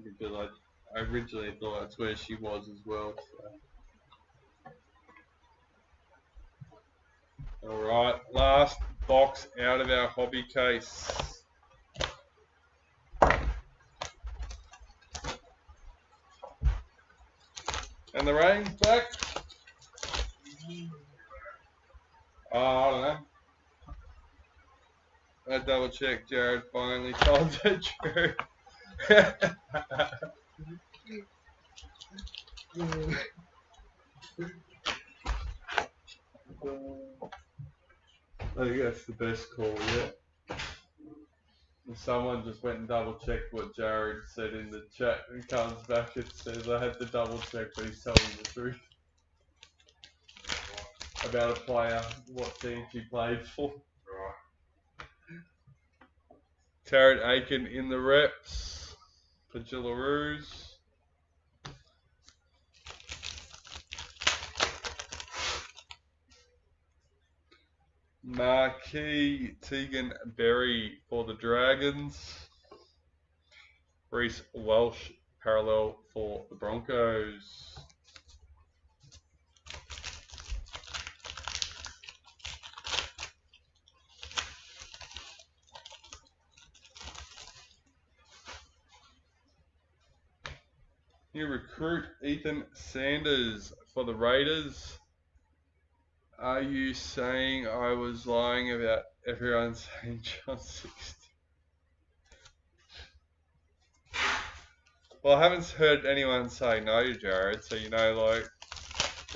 Because I originally thought that's where she was as well. So. Alright, last box out of our hobby case. And the rain's back. I don't know. I double checked Jarrad finally told the truth. I think that's the best call yet. Someone just went and double checked what Jarrad said in the chat and comes back and says I had to double check but he's telling the truth. About a player, what team she played for. Tarrant Aiken in the reps for Gillaroos. Marquis Tegan Berry for the Dragons. Rees Welsh parallel for the Broncos. New recruit Ethan Sanders for the Raiders. Are you saying I was lying about everyone saying John 60? Well, I haven't heard anyone say no, Jarrad, so you know, like,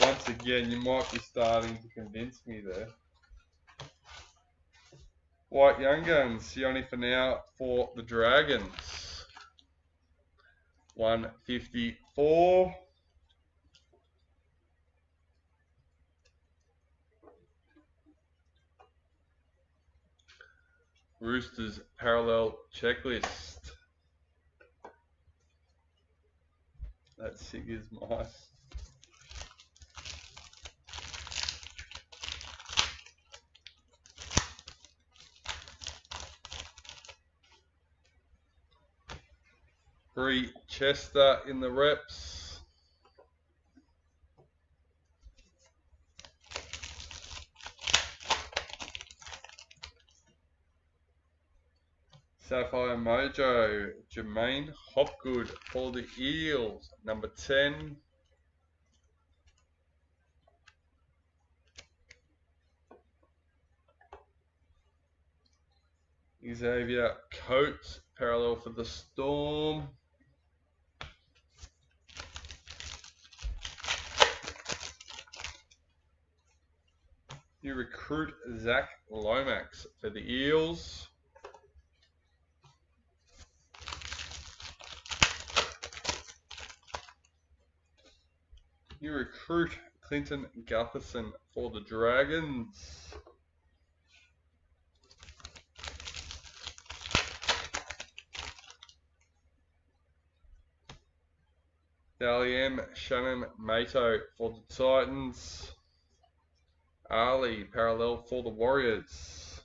once again, you might be starting to convince me there. White Young Guns, Sione for now for the Dragons. 154. Roosters parallel checklist. That sig is nice. Bree Chester in the reps. Sapphire Mojo, Jermaine Hopgood for the Eels, number 10. Xavier Coates, parallel for the Storm. You recruit Zach Lomax for the Eels. You recruit Clinton Gutherson for the Dragons. Dalian Shannon Mato for the Titans. Ali parallel for the Warriors.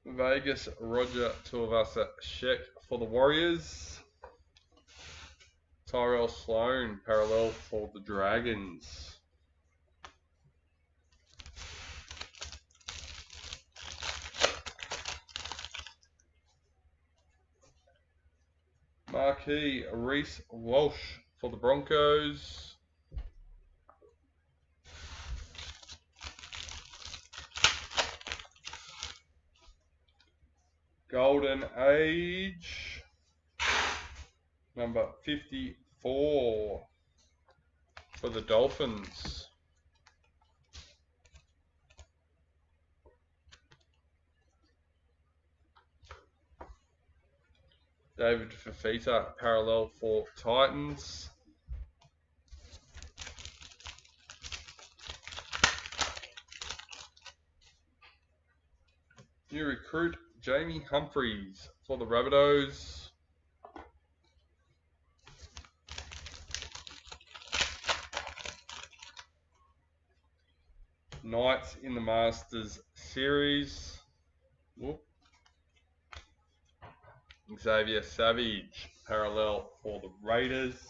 Vegas Roger Tuivasa Sheck for the Warriors. Tyrell Sloan parallel for the Dragons. Marquee Rees Walsh for the Broncos. Golden Age number 54 for the Dolphins. David Fafita parallel for Titans. New recruit Jamie Humphreys for the Rabbitohs. Knights in the Masters series. Whoop. Xavier Savage parallel for the Raiders.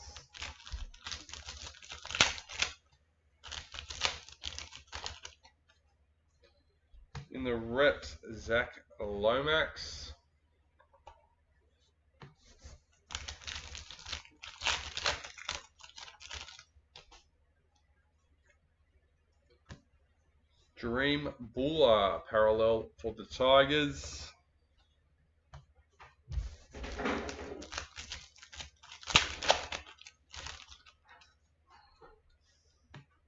In the reps, Zach Lomax. Dream Buller parallel for the Tigers.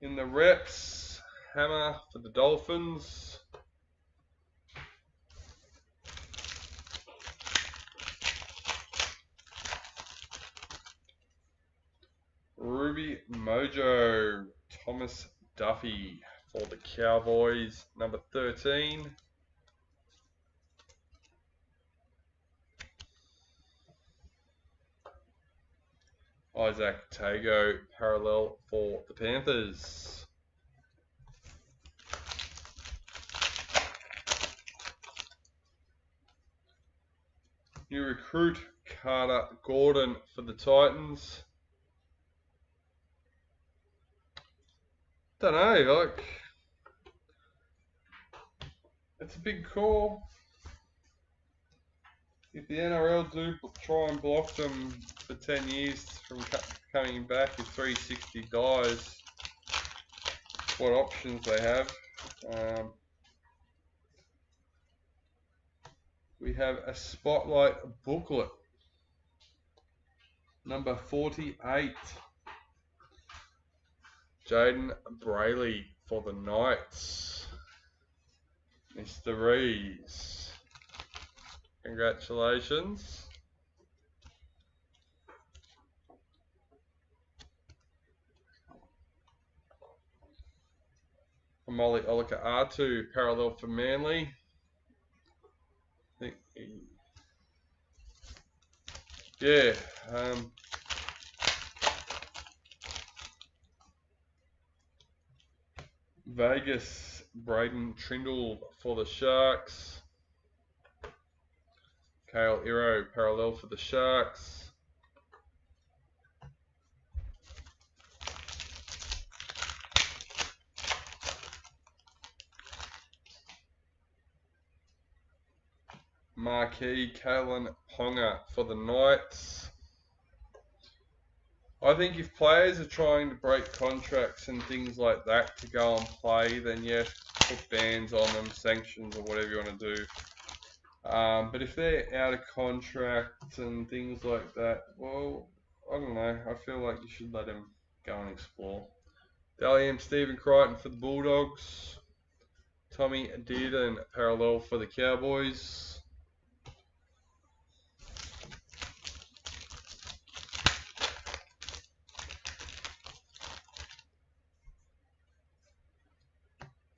In the reps, Hammer for the Dolphins. Ruby Mojo, Thomas Duffy for the Cowboys, number 13. Isaac Tago, parallel for the Panthers. New recruit Carter Gordon for the Titans. Don't know, like, it's a big call. If the NRL do try and block them for 10 years from coming back if 360 dies, what options they have. We have a spotlight booklet, number 48. Jaden Brayley for the Knights. Mr. Rees. Congratulations. Molly Olika R2 parallel for Manly. Yeah. Vegas Braden Trindle for the Sharks. Kale Iro parallel for the Sharks. Marquee Kalen Ponga for the Knights. I think if players are trying to break contracts and things like that to go and play, then yes, put bans on them, sanctions or whatever you want to do. But if they're out of contract and things like that, well, I don't know. I feel like you should let them go and explore. Dalian Stephen Crichton for the Bulldogs. Tommy Dearden parallel for the Cowboys.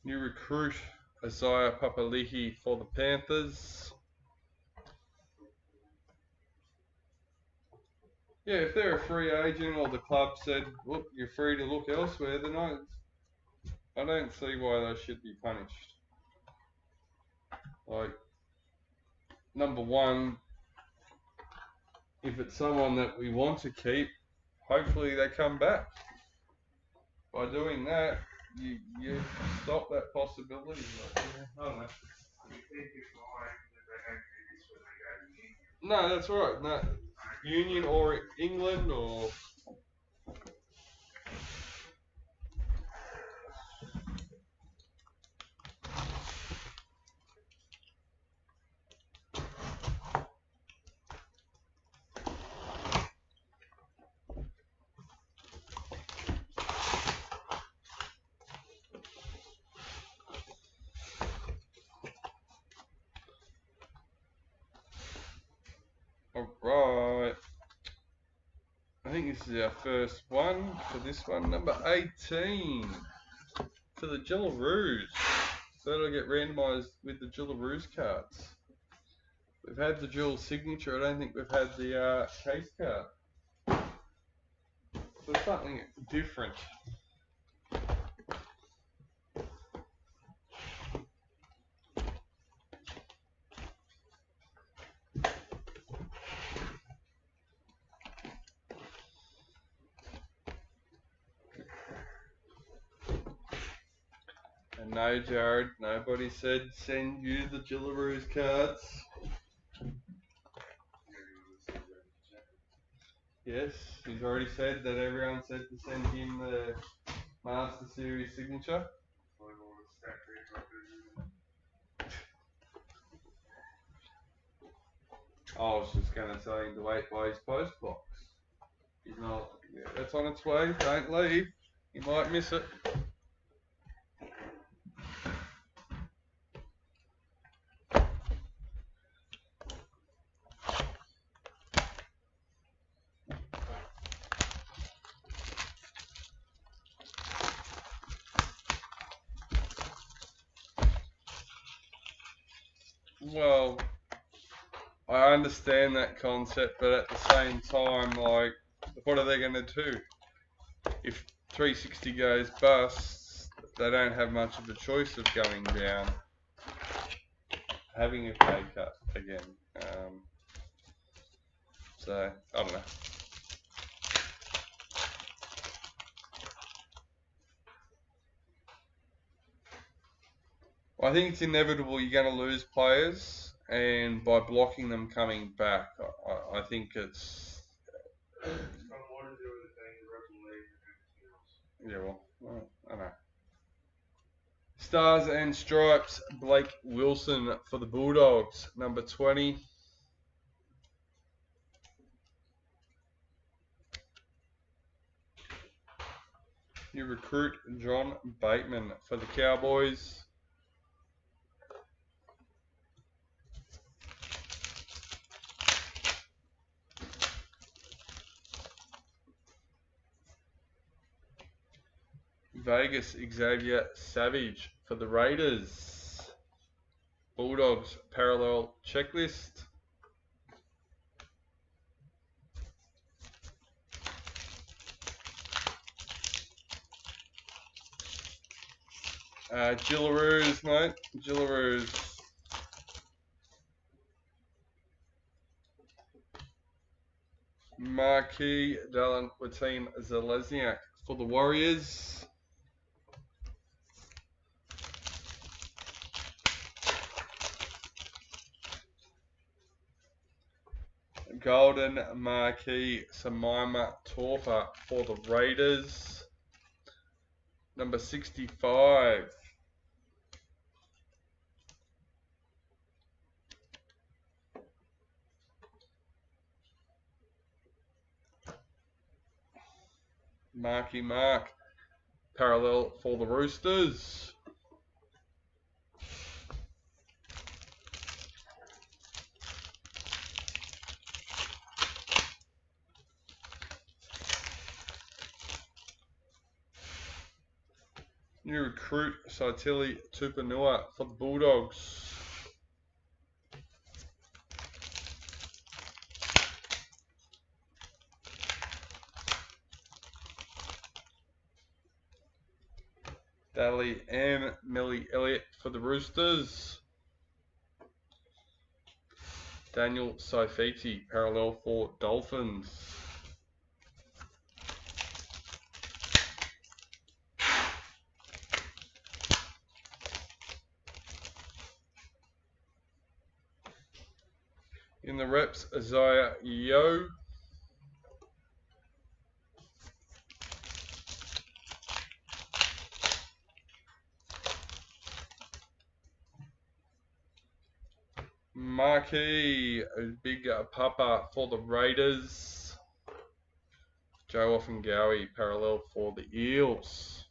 New recruit Isaiah Papali'i for the Panthers. Yeah, if they're a free agent or the club said, look, you're free to look elsewhere, then I don't see why they should be punished. Like, number one, if it's someone that we want to keep, hopefully they come back. By doing that, you stop that possibility. Like, I don't know. No, that's right. No, Union or England or. Alright. I think this is our first one for this one. Number 18 for the Jillaroos. So that'll get randomised with the Jillaroos cards. We've had the dual signature. I don't think we've had the case card. So something different. And no, Jarrad, nobody said send you the Jillaroos cards. Yes, he's already said that everyone said to send him the Master Series signature. I was just going to tell him to wait by his post box. He's not. Yeah, that's on its way. Don't leave. You might miss it. Well, I understand that concept, but at the same time, like, what are they going to do? If 360 goes bust, they don't have much of a choice of going down, having a pay cut again. So, I don't know. I think it's inevitable you're going to lose players, and by blocking them coming back, I think it's. Yeah, well, I don't know. Stars and Stripes, Blake Wilson for the Bulldogs, number 20. You recruit John Bateman for the Cowboys. Vegas Xavier Savage for the Raiders. Bulldogs parallel checklist. Jillaroos, mate. Jillaroos. Marquis Dallin Wateem Zelezniak for the Warriors. Golden Marquee Samaima Torfa for the Raiders. Number 65. Marky Mark. Parallel for the Roosters. New recruit Saitili Tupanua for the Bulldogs. Daly M. Millie Elliott for the Roosters. Daniel Saifiti, parallel for Dolphins. In the reps, Isaiah Yeo. Marquee, Big Papa for the Raiders. Joe Offengowie, parallel for the Eels.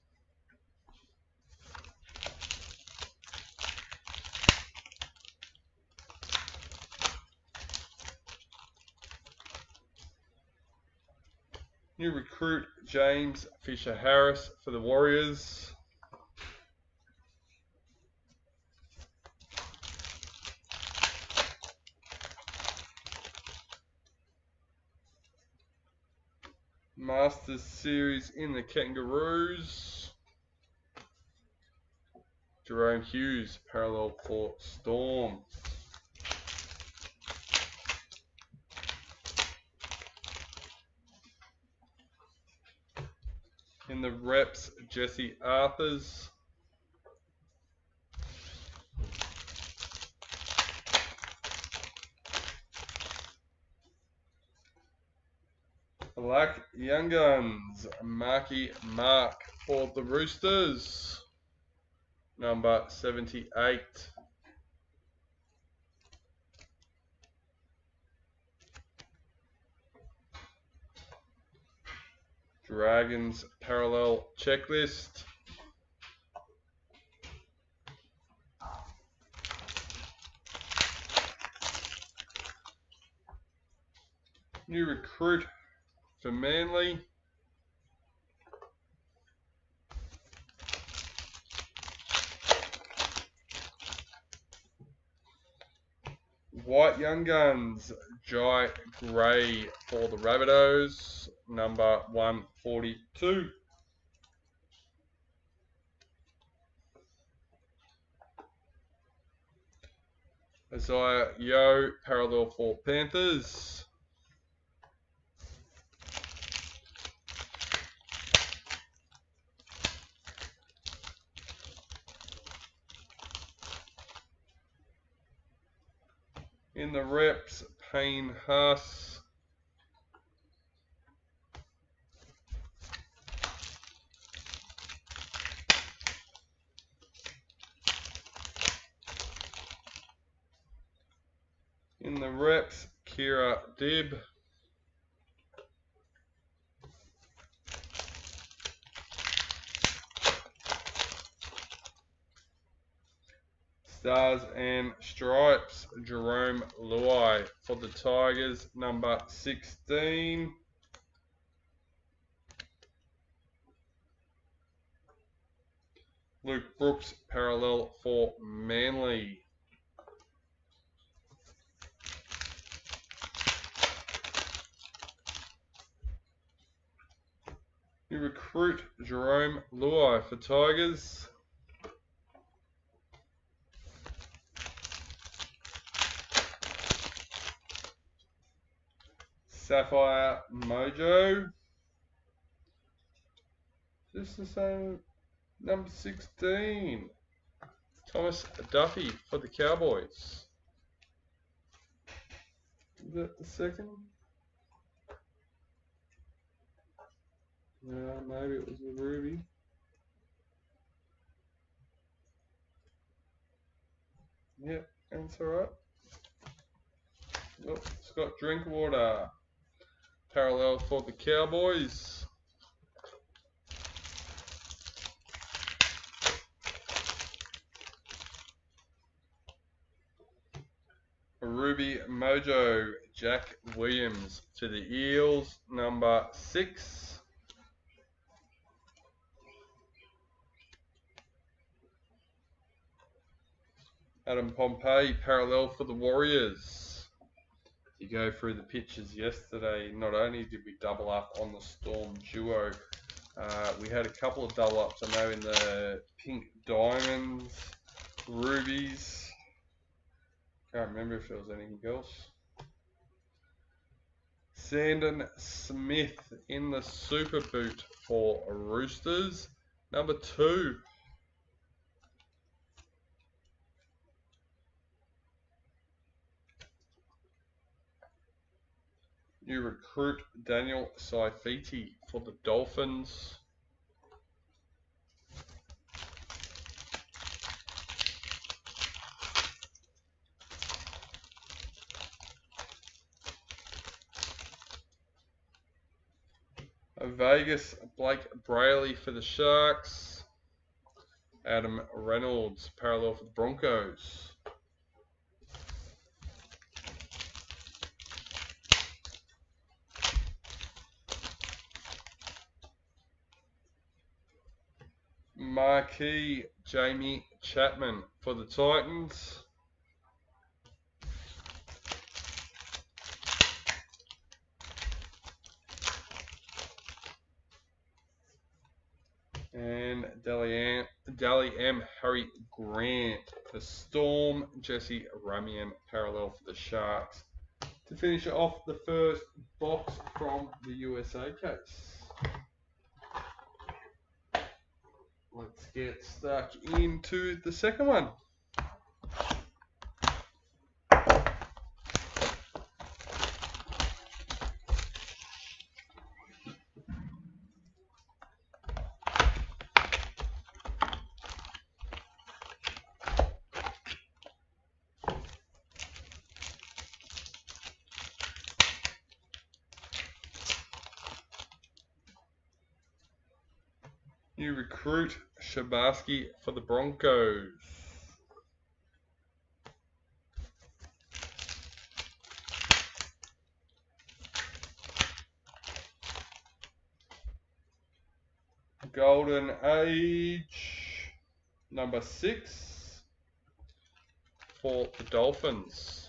New recruit James Fisher-Harris for the Warriors. Masters Series in the Kangaroos. Jerome Hughes, parallel for Storm. In the reps, Jesse Arthurs. Black Young Guns, Marky Mark for the Roosters. Number 78. Dragons parallel checklist. New recruit for Manly. White Young Guns, Jai Gray for the Rabbitohs, number 142. Isaiah Yeo, parallel for Panthers. In the reps, Payne Haas. In the reps, Kira Dibb. Stars and Stripes, Jerome Luai for the Tigers, number 16. Luke Brooks, parallel for Manly. You recruit Jerome Luai for Tigers. Sapphire Mojo. Is this the same? Number 16. Thomas Duffy for the Cowboys. Is that the second? No, maybe it was the Ruby. Yep, that's alright. Look, Scott Drinkwater. Parallel for the Cowboys. Ruby Mojo, Jack Williams to the Eels, number 6. Adam Pompey, parallel for the Warriors. You go through the pictures yesterday, not only did we double up on the Storm duo, we had a couple of double ups, I know, in the pink diamonds, rubies. Can't remember if there was anything else. Sandon Smith in the super boot for Roosters, number 2. New recruit Daniel Saifiti for the Dolphins. Vegas, Blake Brayley for the Sharks. Adam Reynolds, parallel for the Broncos. Marquee, Jamie Chapman for the Titans. And Dally M. Harry Grant for Storm. Jesse Ramian, parallel for the Sharks. To finish off the first box from the USA case. Let's get stuck into the second one. New recruit Shabarsky for the Broncos. Golden Age, number 6 for the Dolphins.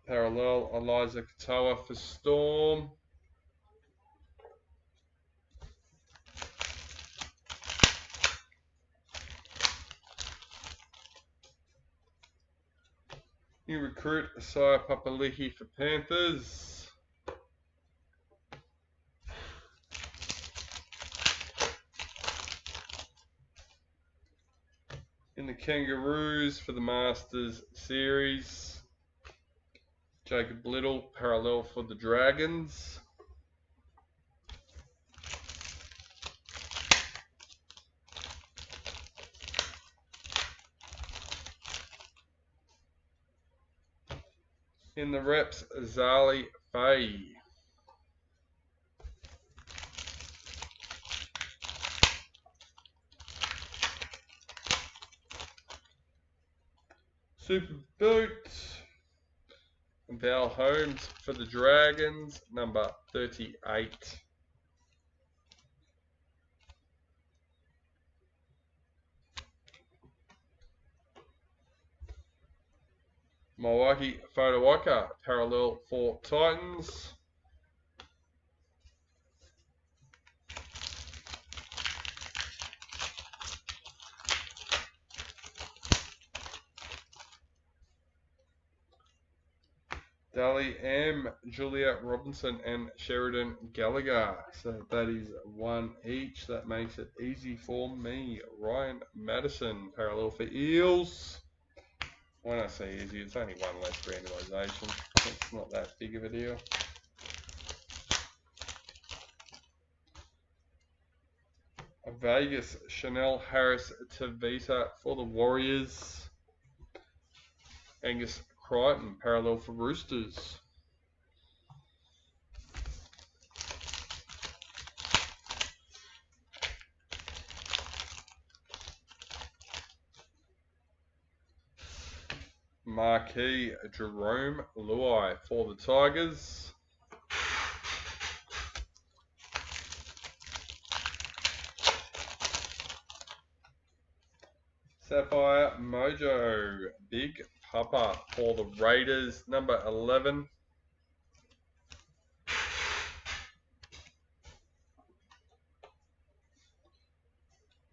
Parallel Eliza Katoa for Storm. New recruit Asaya Papalihi for Panthers. In the Kangaroos for the Masters Series, Jacob Little, parallel for the Dragons. In the reps, Zali Faye. Super Boot, Val Holmes for the Dragons, number 38. Milwaukee Fotowaka, parallel for Titans. Dally M, Julia Robinson, and Sheridan Gallagher. So that is 1 each. That makes it easy for me. Ryan Madison, parallel for Eels. When I say easy, it's only one less randomization. It's not that big of a deal. Vegas, Chanel Harris Tavita for the Warriors. Angus Crichton, parallel for Roosters. Marquee Jerome Luai for the Tigers. Sapphire Mojo Big Papa for the Raiders, number 11.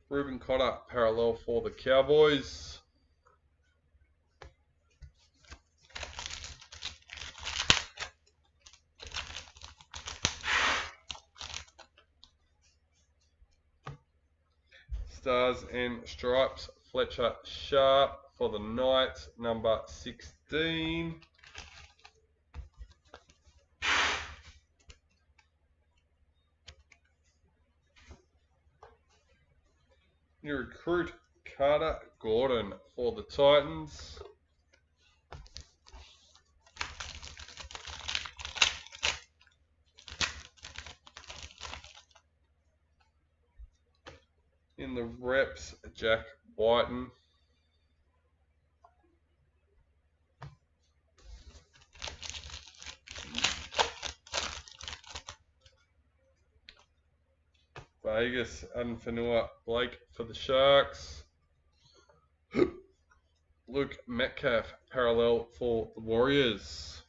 Ruben Cotter parallel for the Cowboys. Stars and Stripes Fletcher Sharp for the Knights, number 16. New recruit Carter Gordon for the Titans. In the reps, Jack Whiten. Vegas, Unfanua Blake for the Sharks. Luke Metcalf parallel for the Warriors.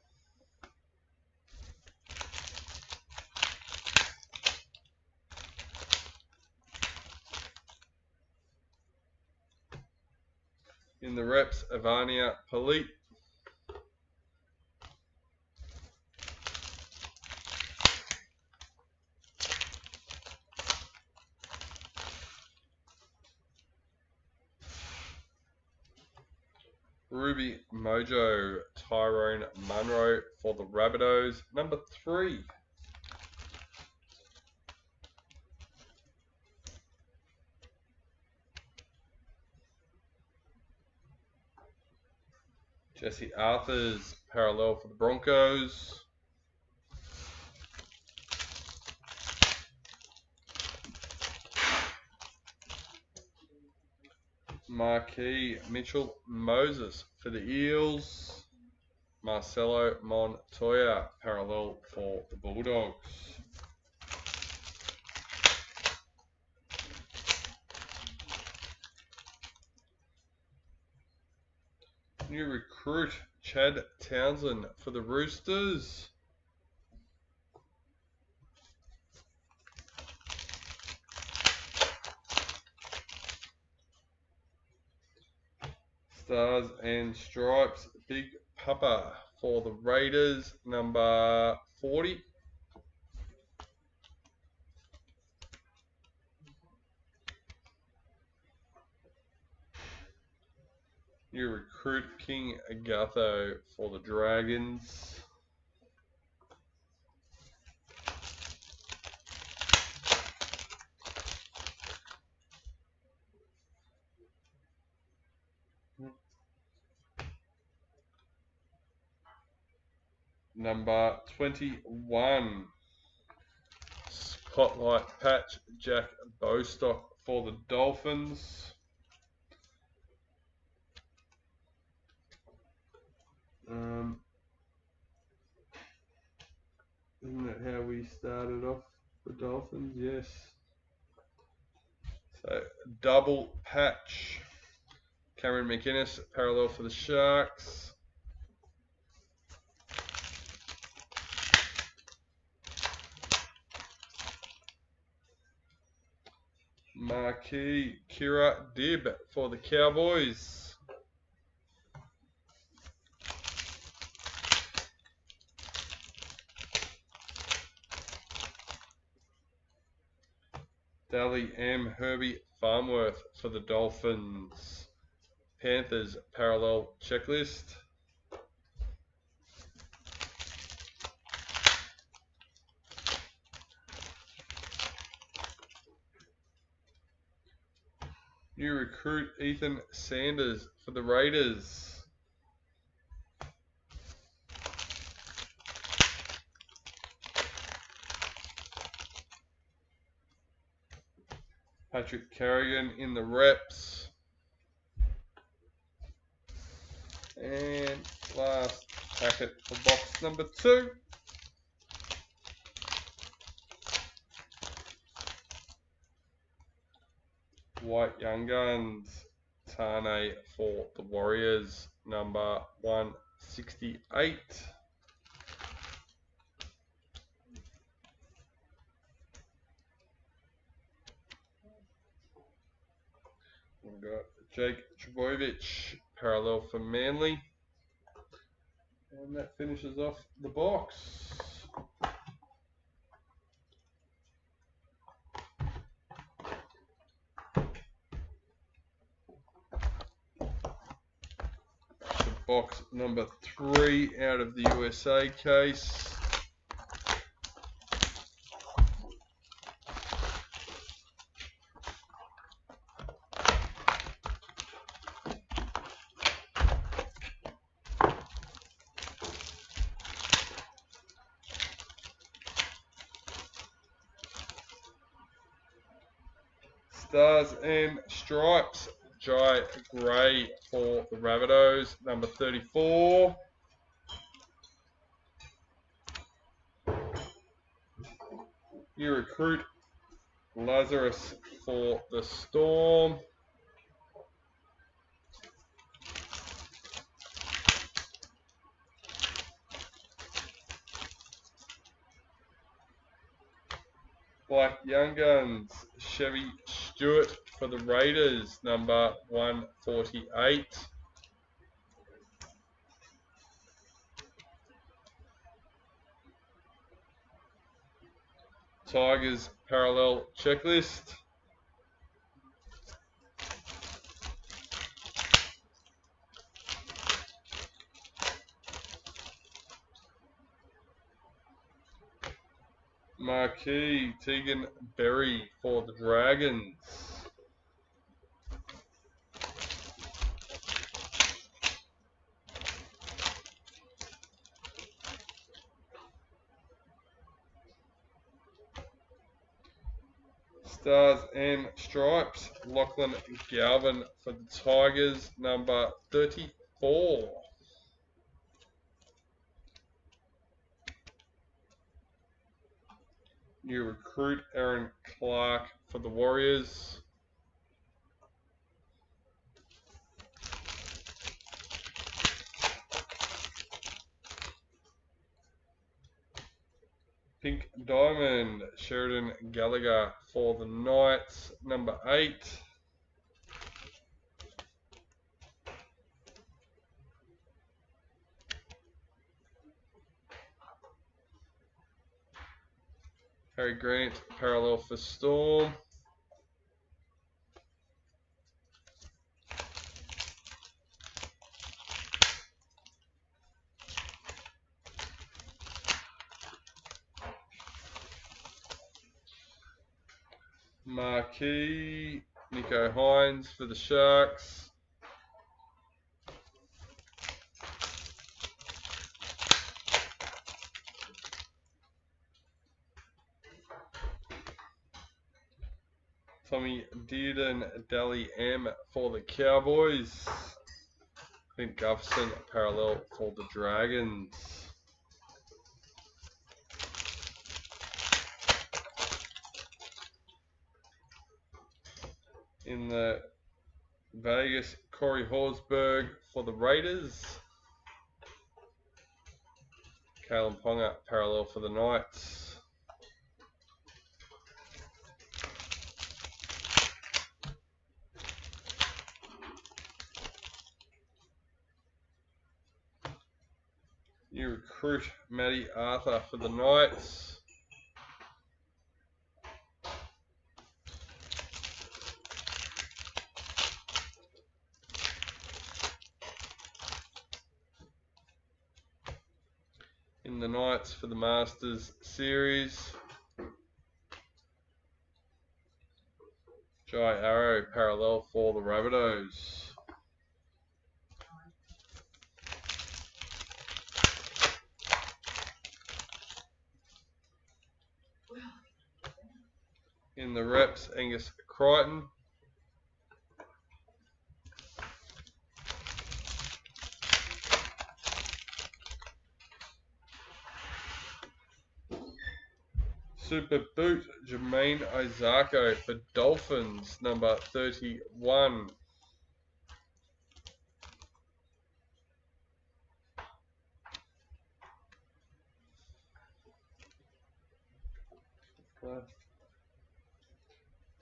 In the reps, Ivania Palit. Ruby Mojo Tyrone Munro for the Rabbitohs, number 3. Jesse Arthurs parallel for the Broncos. Marquee Mitchell Moses for the Eels. Marcelo Montoya parallel for the Bulldogs. New recruit Chad Townsend for the Roosters. Stars and Stripes Big Papa for the Raiders, number 40. New recruit King Agatho for the Dragons. Number 21. Spotlight Patch Jack Bostock for the Dolphins. Isn't that how we started off the Dolphins? Yes. So, double patch. Cameron McInnes, parallel for the Sharks. Marquee Kira Dib for the Cowboys. Dally M. Herbie Farmworth for the Dolphins. Panthers parallel checklist. New recruit Ethan Sanders for the Raiders. Patrick Carrigan in the reps. And last packet for box number 2. White Young Guns, Tane for the Warriors, number 168. We've got Jake Trbojevic, parallel for Manly. And that finishes off the box. Box number 3 out of the USA case. Stars and Stripes, Jai Gray for the Rabbitohs, number 34. You recruit Lazarus for the Storm. Black Young Guns, Chevy Stewart for the Raiders, number 148. Tigers parallel checklist. Marquee Tegan Berry for the Dragons. Stars and Stripes, Lachlan Galvin for the Tigers, number 34. New recruit Aaron Clark for the Warriors. Pink Diamond, Sheridan Gallagher for the Knights, number 8. Harry Grant, parallel for Storm. Marquee, Nico Hines for the Sharks. Tommy Dearden, Dally M for the Cowboys. Clint Gutherson, parallel for the Dragons. In the Vegas, Corey Horsburgh for the Raiders. Kalen Ponga, parallel for the Knights. New recruit Matty Arthur for the Knights. In the Knights for the Masters series, Jai Arrow, parallel for the Rabbitohs. In the reps, Angus Crichton. Super Boot, Jermaine Isako for Dolphins, number 31.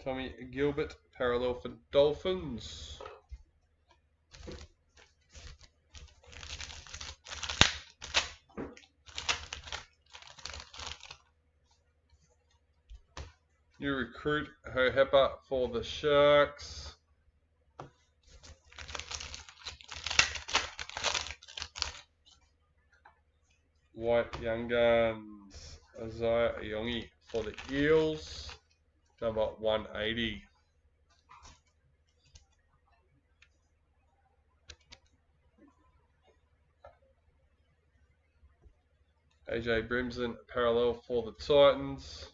Tommy Gilbert, parallel for Dolphins. New recruit, Hohepa for the Sharks. White Young Guns, Isaiah Iongi for the Eels, number 180. AJ Brimson, parallel for the Titans.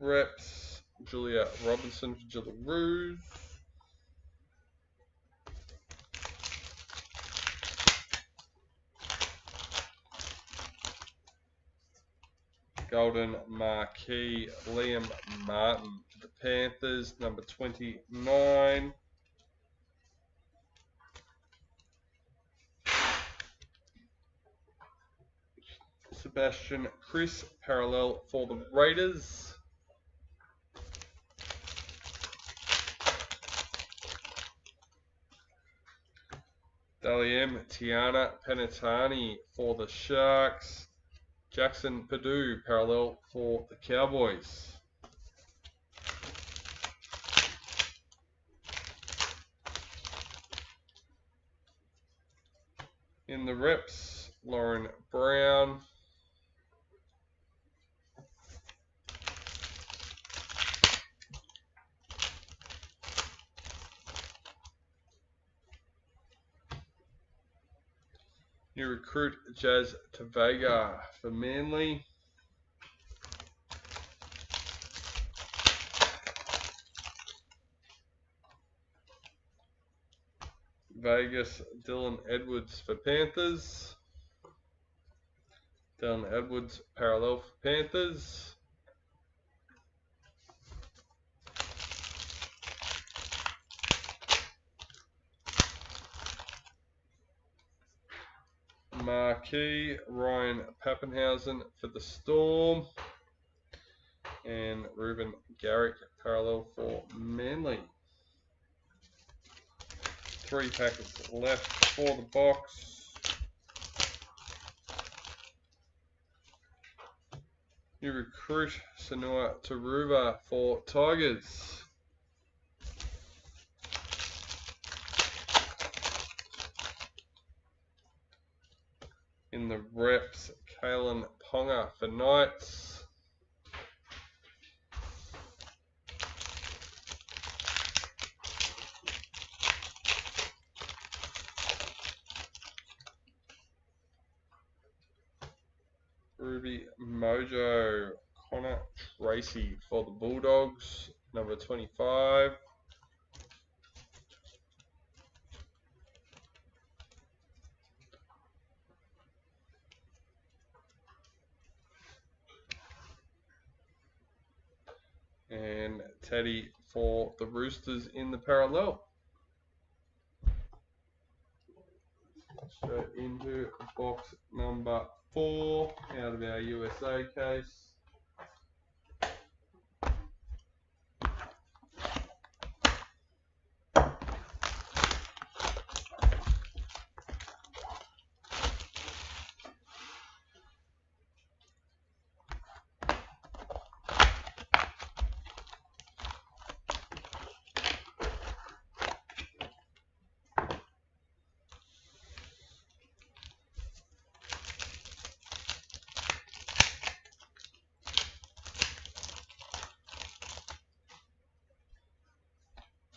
Reps, Julia Robinson for Jillaroos. Golden Marquee, Liam Martin for the Panthers, number 29. Sebastian Chris, parallel for the Raiders. Daliem Tiana Penatani for the Sharks. Jackson Purdue, parallel for the Cowboys. In the reps, Lauren Brown. New recruit, Jazz Tavega for Manly. Vegas, Dylan Edwards for Panthers. Dylan Edwards, parallel for Panthers. Marquee, Ryan Pappenhausen for the Storm. And Ruben Garrick, parallel for Manly. 3 packets left for the box. New recruit, Sanua Taruva for Tigers. In the reps, Kalen Ponga for Knights. Ruby Mojo, Connor Tracy for the Bulldogs, number 25. And Teddy for the Roosters in the parallel. Straight into box number 4 out of our USA case.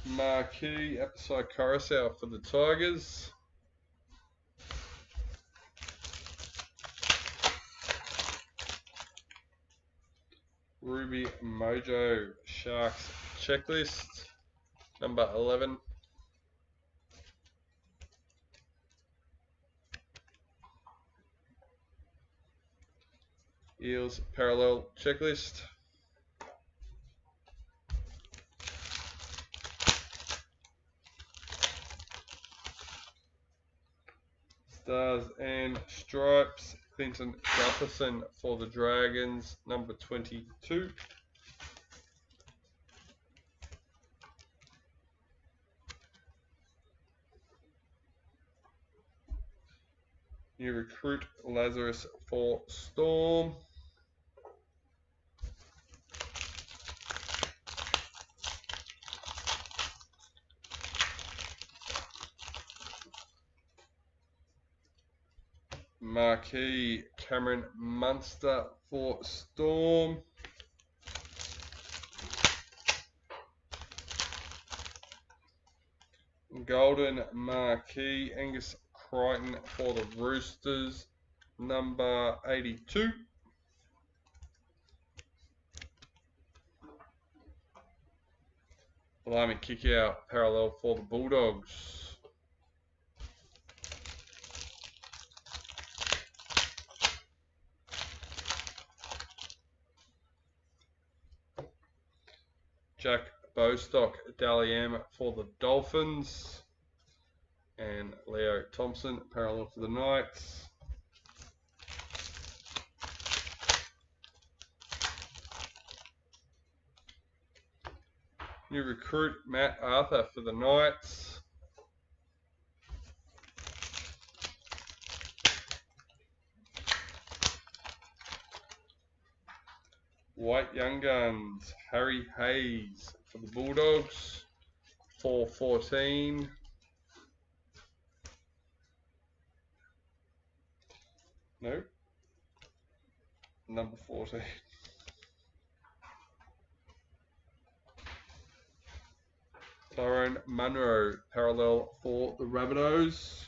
Marquee, Episode Carousel for the Tigers. Ruby Mojo, Sharks checklist. number 11. Eels parallel checklist. Stars and Stripes, Clinton Jefferson for the Dragons, number 22. New recruit Lazarus for Storm. Marquee Cameron Munster for Storm. Golden Marquee Angus Crichton for the Roosters, number 82. Blimey kick out parallel for the Bulldogs. Jack Bostock Dally-M for the Dolphins. And Leo Thompson parallel for the Knights. New recruit Matt Arthur for the Knights. White Young Guns Harry Hayes for the Bulldogs, 414. No, number 14. Tyrone Munro parallel for the Rabbitohs.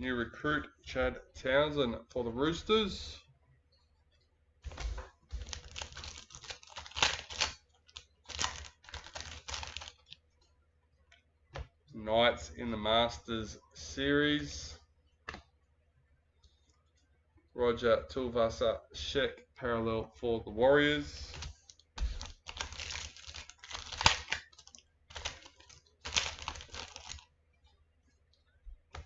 New recruit Chad Townsend for the Roosters. Knights in the Masters series. Roger Tulvasa Sheck parallel for the Warriors.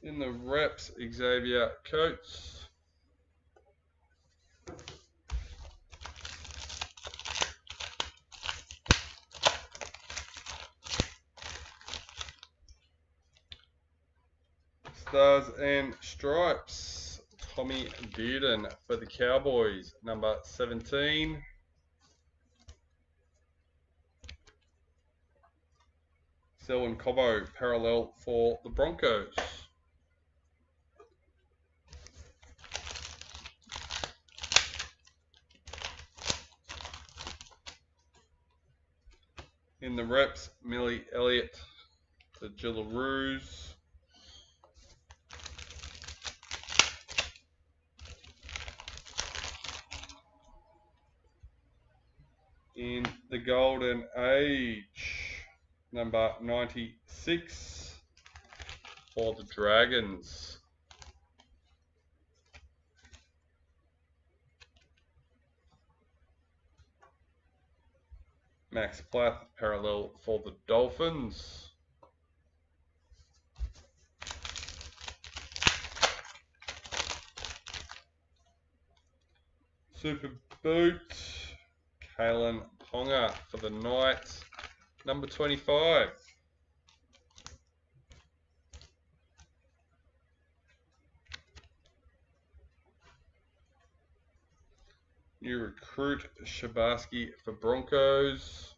In the reps, Xavier Coates. Stars and Stripes, Tommy Dearden for the Cowboys, number 17. Selwyn Cobbo parallel for the Broncos. In the reps, Millie Elliott, the Jillaroos. In the Golden Age, number 96 for the Dragons. Max Plath parallel for the Dolphins. Super Boot, Kalen Ponga for the Knights, number 25. New recruit Shabarsky for Broncos.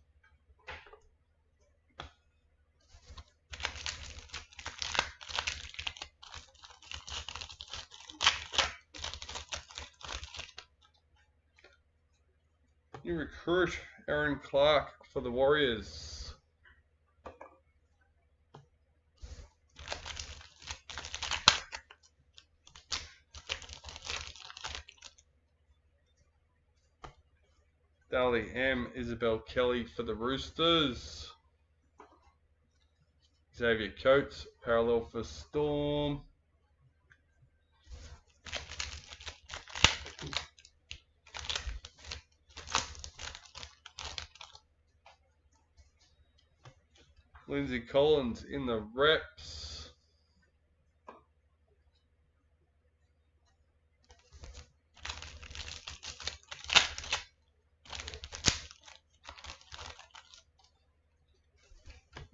New recruit Aaron Clark for the Warriors. Dally M, Isabel Kelly for the Roosters. Xavier Coates, parallel for Storm. Lindsay Collins in the reps.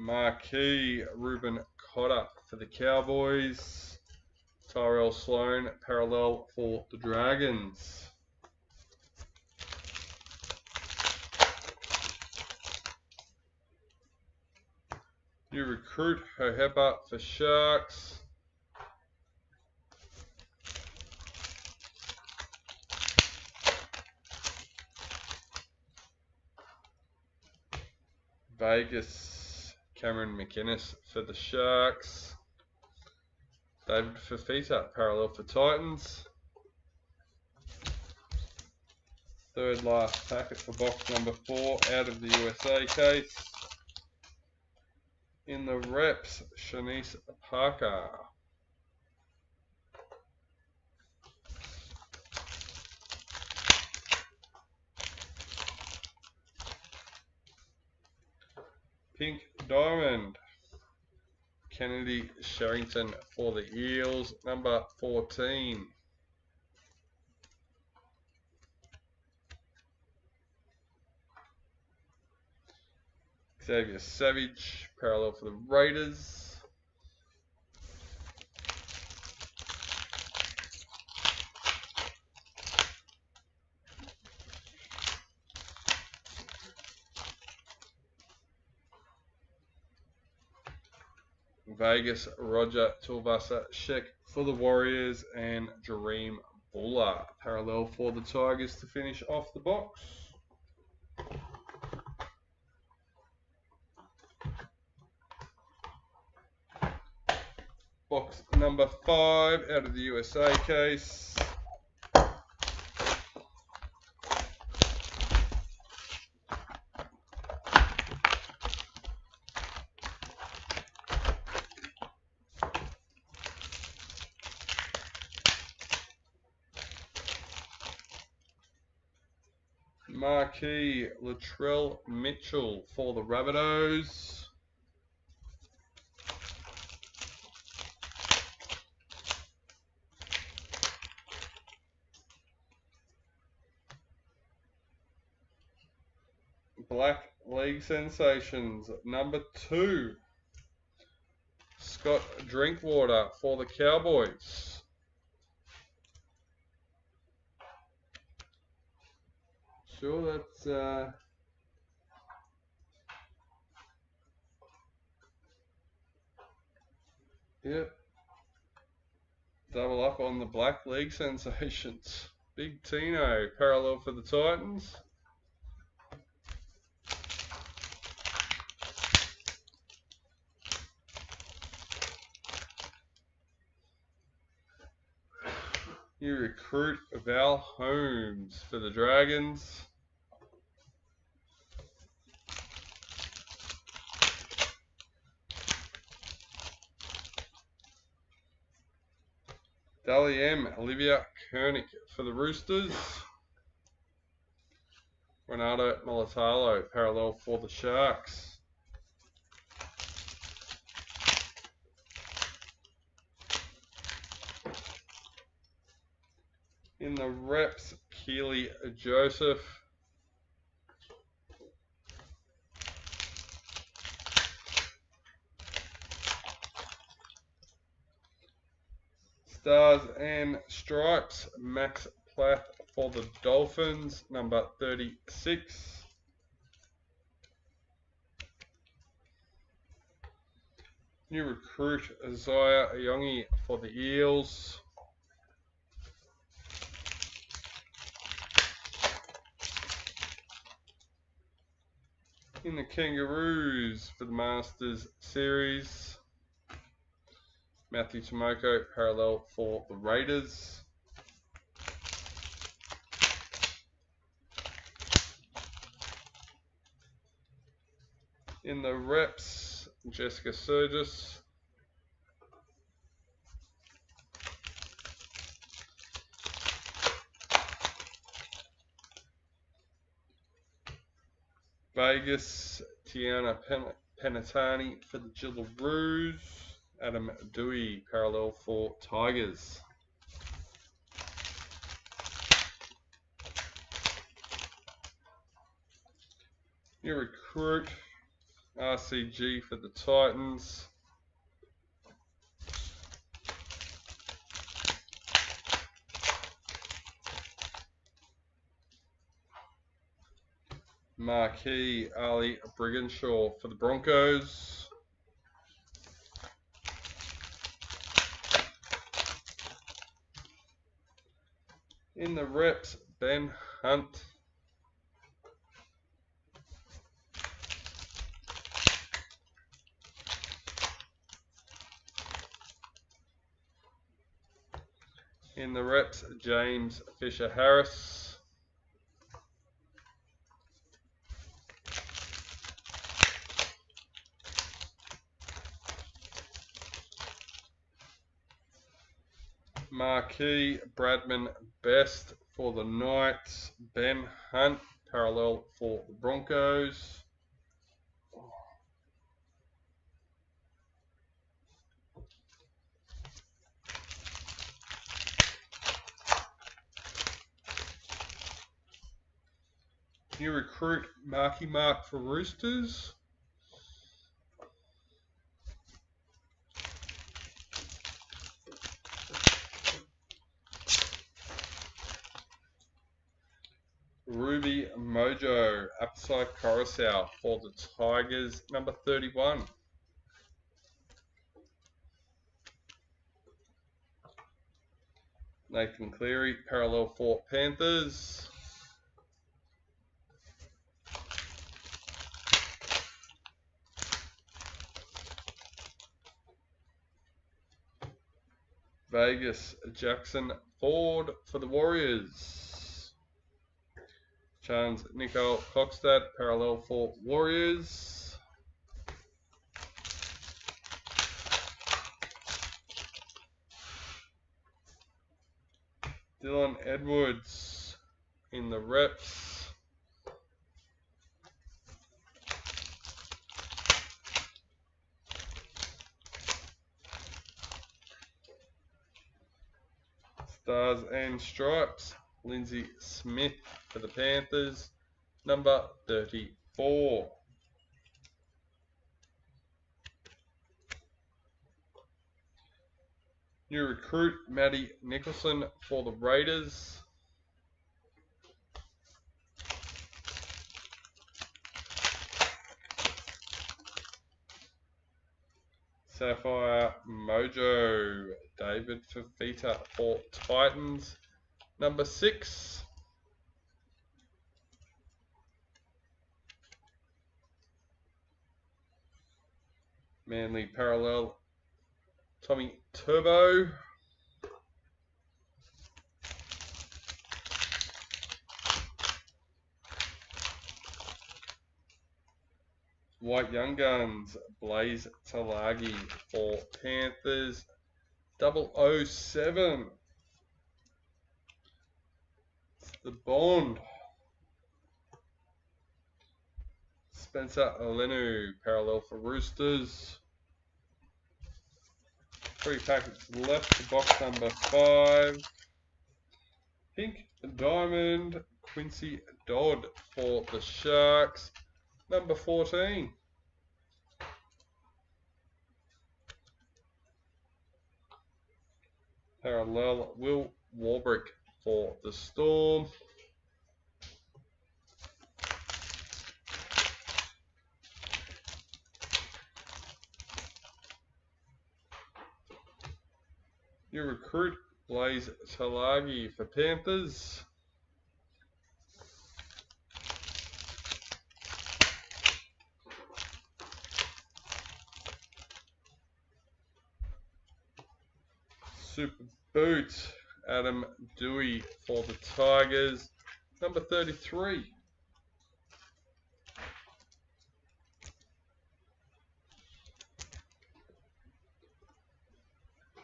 Marquee Ruben Cotter for the Cowboys. Tyrell Sloan, parallel for the Dragons. New recruit Hohepa for Sharks. Vegas Cameron McInnes for the Sharks. David Fafita, parallel for Titans. Third last packet for box number 4 out of the USA case. In the reps, Shanice Parker. Pink Diamond, Kennedy Sherrington for the Eels, number 14. Xavier Savage, parallel for the Raiders. Vegas Roger Tuivasa-Sheck for the Warriors, and Jareem Buller, parallel for the Tigers to finish off the box. Box number 5 out of the USA case. Marquee Latrell Mitchell for the Rabbitohs. Black League Sensations, number 2. Scott Drinkwater for the Cowboys. Sure, that's yep. Double up on the Black League Sensations. Big Tino, parallel for the Titans. New recruit Val Holmes for the Dragons. Dally M, Olivia Kernick for the Roosters. Renato Militalo, parallel for the Sharks. In the reps, Keely Joseph. Stars and Stripes, Max Plath for the Dolphins, number 36. New recruit Isaiah Ayongi for the Eels. In the Kangaroos for the Masters Series, Matthew Tomoko, parallel for the Raiders. In the reps, Jessica Surgis. Vegas, Tiana Penatani for the Jillaroos. Adam Dewey, parallel for Tigers. New recruit, RCG for the Titans. Marquee, Ali Briganshaw for the Broncos. In the reps, Ben Hunt. In the reps, James Fisher-Harris. Marquee, Bradman Best for the Knights. Ben Hunt, parallel for the Broncos. New recruit, Marky Mark for Roosters. Ruby Mojo, upside Coruscant for the Tigers, number 31. Nathan Cleary, parallel for Panthers. Vegas, Jackson Ford for the Warriors. Chance Nicole Cockstad, parallel for Warriors. Dylan Edwards in the reps. Stars and Stripes, Lindsay Smith for the Panthers, number 34. New recruit, Maddie Nicholson for the Raiders. Sapphire Mojo, David Fafita for Titans, number 6. Manly parallel, Tommy Turbo. White Young Guns, Blaze Talagi for Panthers, 007. It's the Bond. Spencer Lenu, parallel for Roosters. 3 packets left to box number 5. Pink Diamond, Quincy Dodd for the Sharks, number 14. Parallel, Will Warbrick for the Storm. New recruit, Blaze Talagi for Panthers. Super Boot, Adam Dewey for the Tigers, number 33.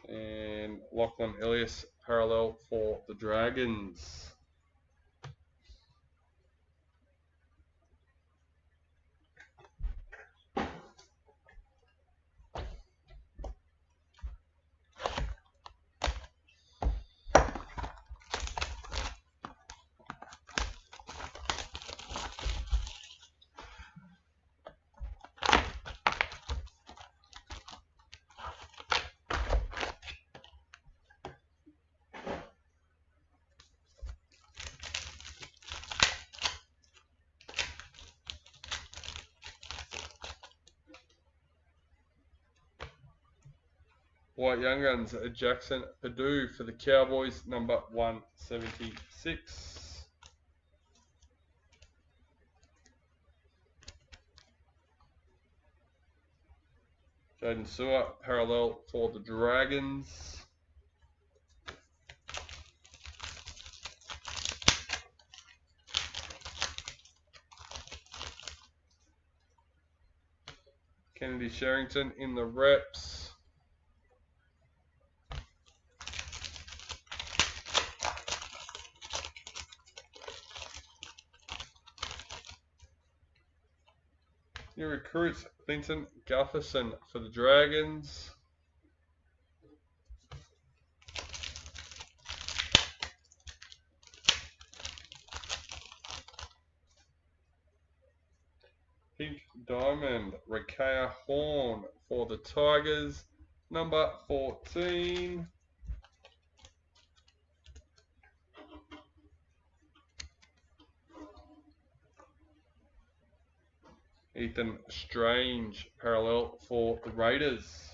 And Lachlan Elias parallel for the Dragons. White Young Guns, Jackson Perdue for the Cowboys, number 176. Jaden Sewer, parallel for the Dragons. Kennedy Sherrington in the reps. New recruits, Clinton Gutherson for the Dragons. Pink Diamond, Rakea Horn for the Tigers, number 14. Ethan Strange, parallel for the Raiders.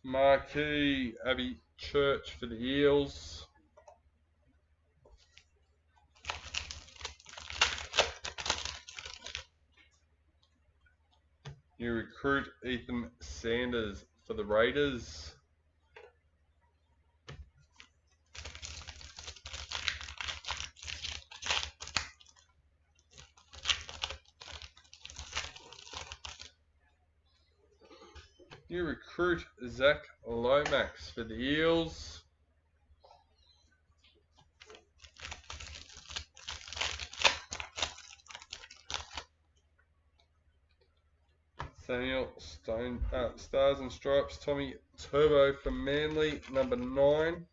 Marquee, Abby Church for the Eels. New recruit, Ethan Sanders for the Raiders. New recruit, Zach Lomax for the Eels. Samuel Stars and Stripes, Tommy Turbo for Manly, number 9.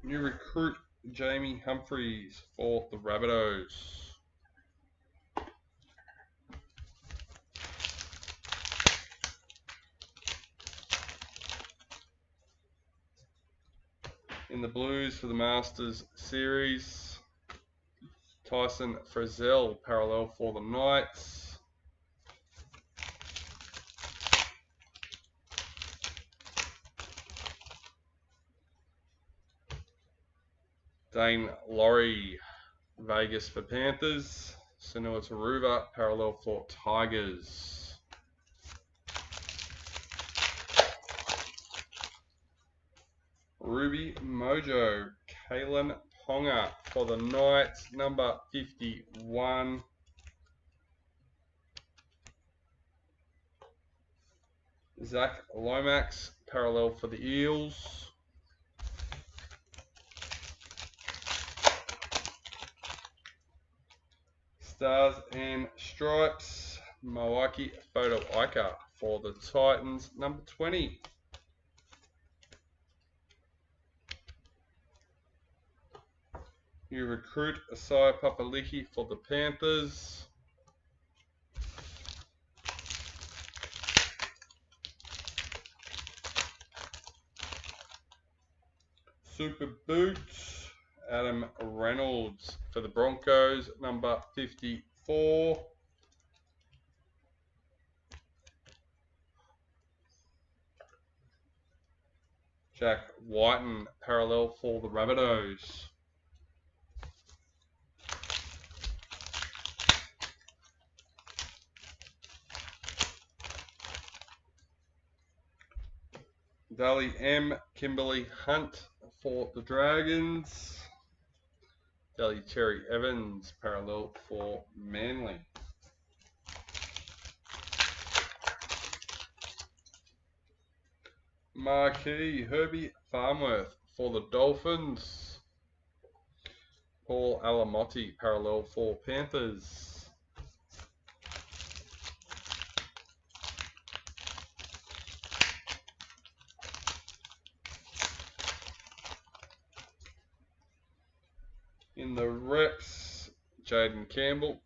New recruit, Jamie Humphreys for the Rabbitohs. In the Blues for the Masters Series, Tyson Frizzell parallel for the Knights. Dane Laurie, Vegas for Panthers. Senua Taruva parallel for Tigers. Ruby Mojo, Kalen Ponga for the Knights, number 51. Zach Lomax, parallel for the Eels. Stars and Stripes, Mawaki Photo Ika for the Titans, number 20. You recruit Asaya Papaliki for the Panthers. Super Boots, Adam Reynolds for the Broncos, number 54. Jack Whiten, parallel for the Rabbitohs. Dally M. Kimberly Hunt for the Dragons. Dally Cherry Evans parallel for Manly. Marquee Herbie Farmworth for the Dolphins. Paul Alamotti parallel for Panthers. In the reps, Jaden Campbell.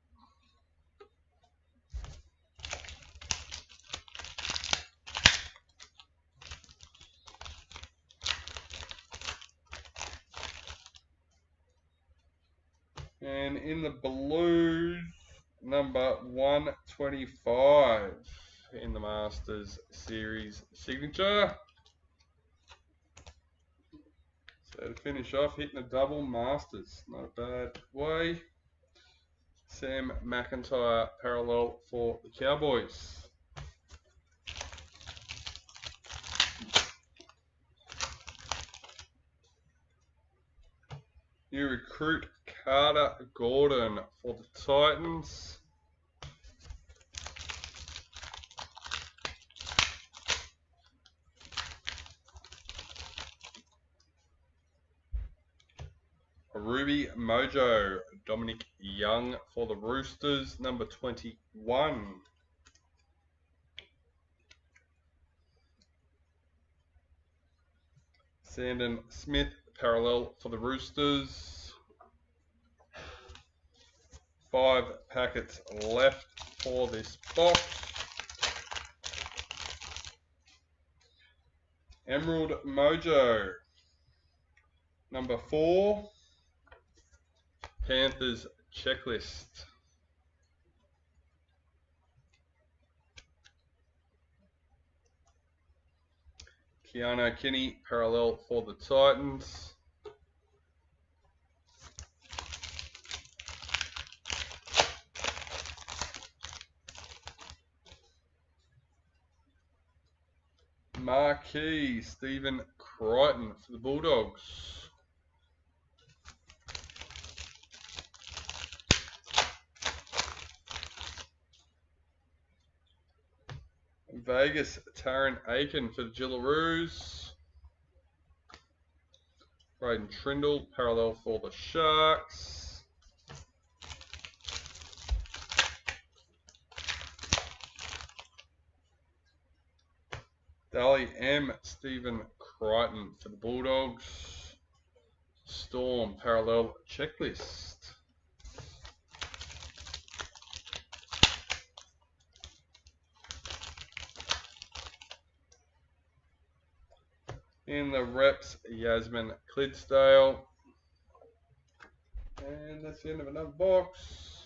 And in the Blues, number 125 in the Masters Series signature. So to finish off, hitting a double Masters, not a bad way. Sam McIntyre parallel for the Cowboys. New recruit Carter Gordon for the Titans. Ruby Mojo, Dominic Young for the Roosters, number 21. Sandon Smith, parallel for the Roosters. 5 packets left for this box. Emerald Mojo, number 4. Panthers checklist. Keanu Kinney, parallel for the Titans. Marquee Stephen Crichton for the Bulldogs. Vegas Taron Aiken for the Gillaroos. Braden Trindle, parallel for the Sharks. Dally M. Stephen Crichton for the Bulldogs. Storm, parallel checklist. In the reps, Yasmin Clydesdale. And that's the end of another box.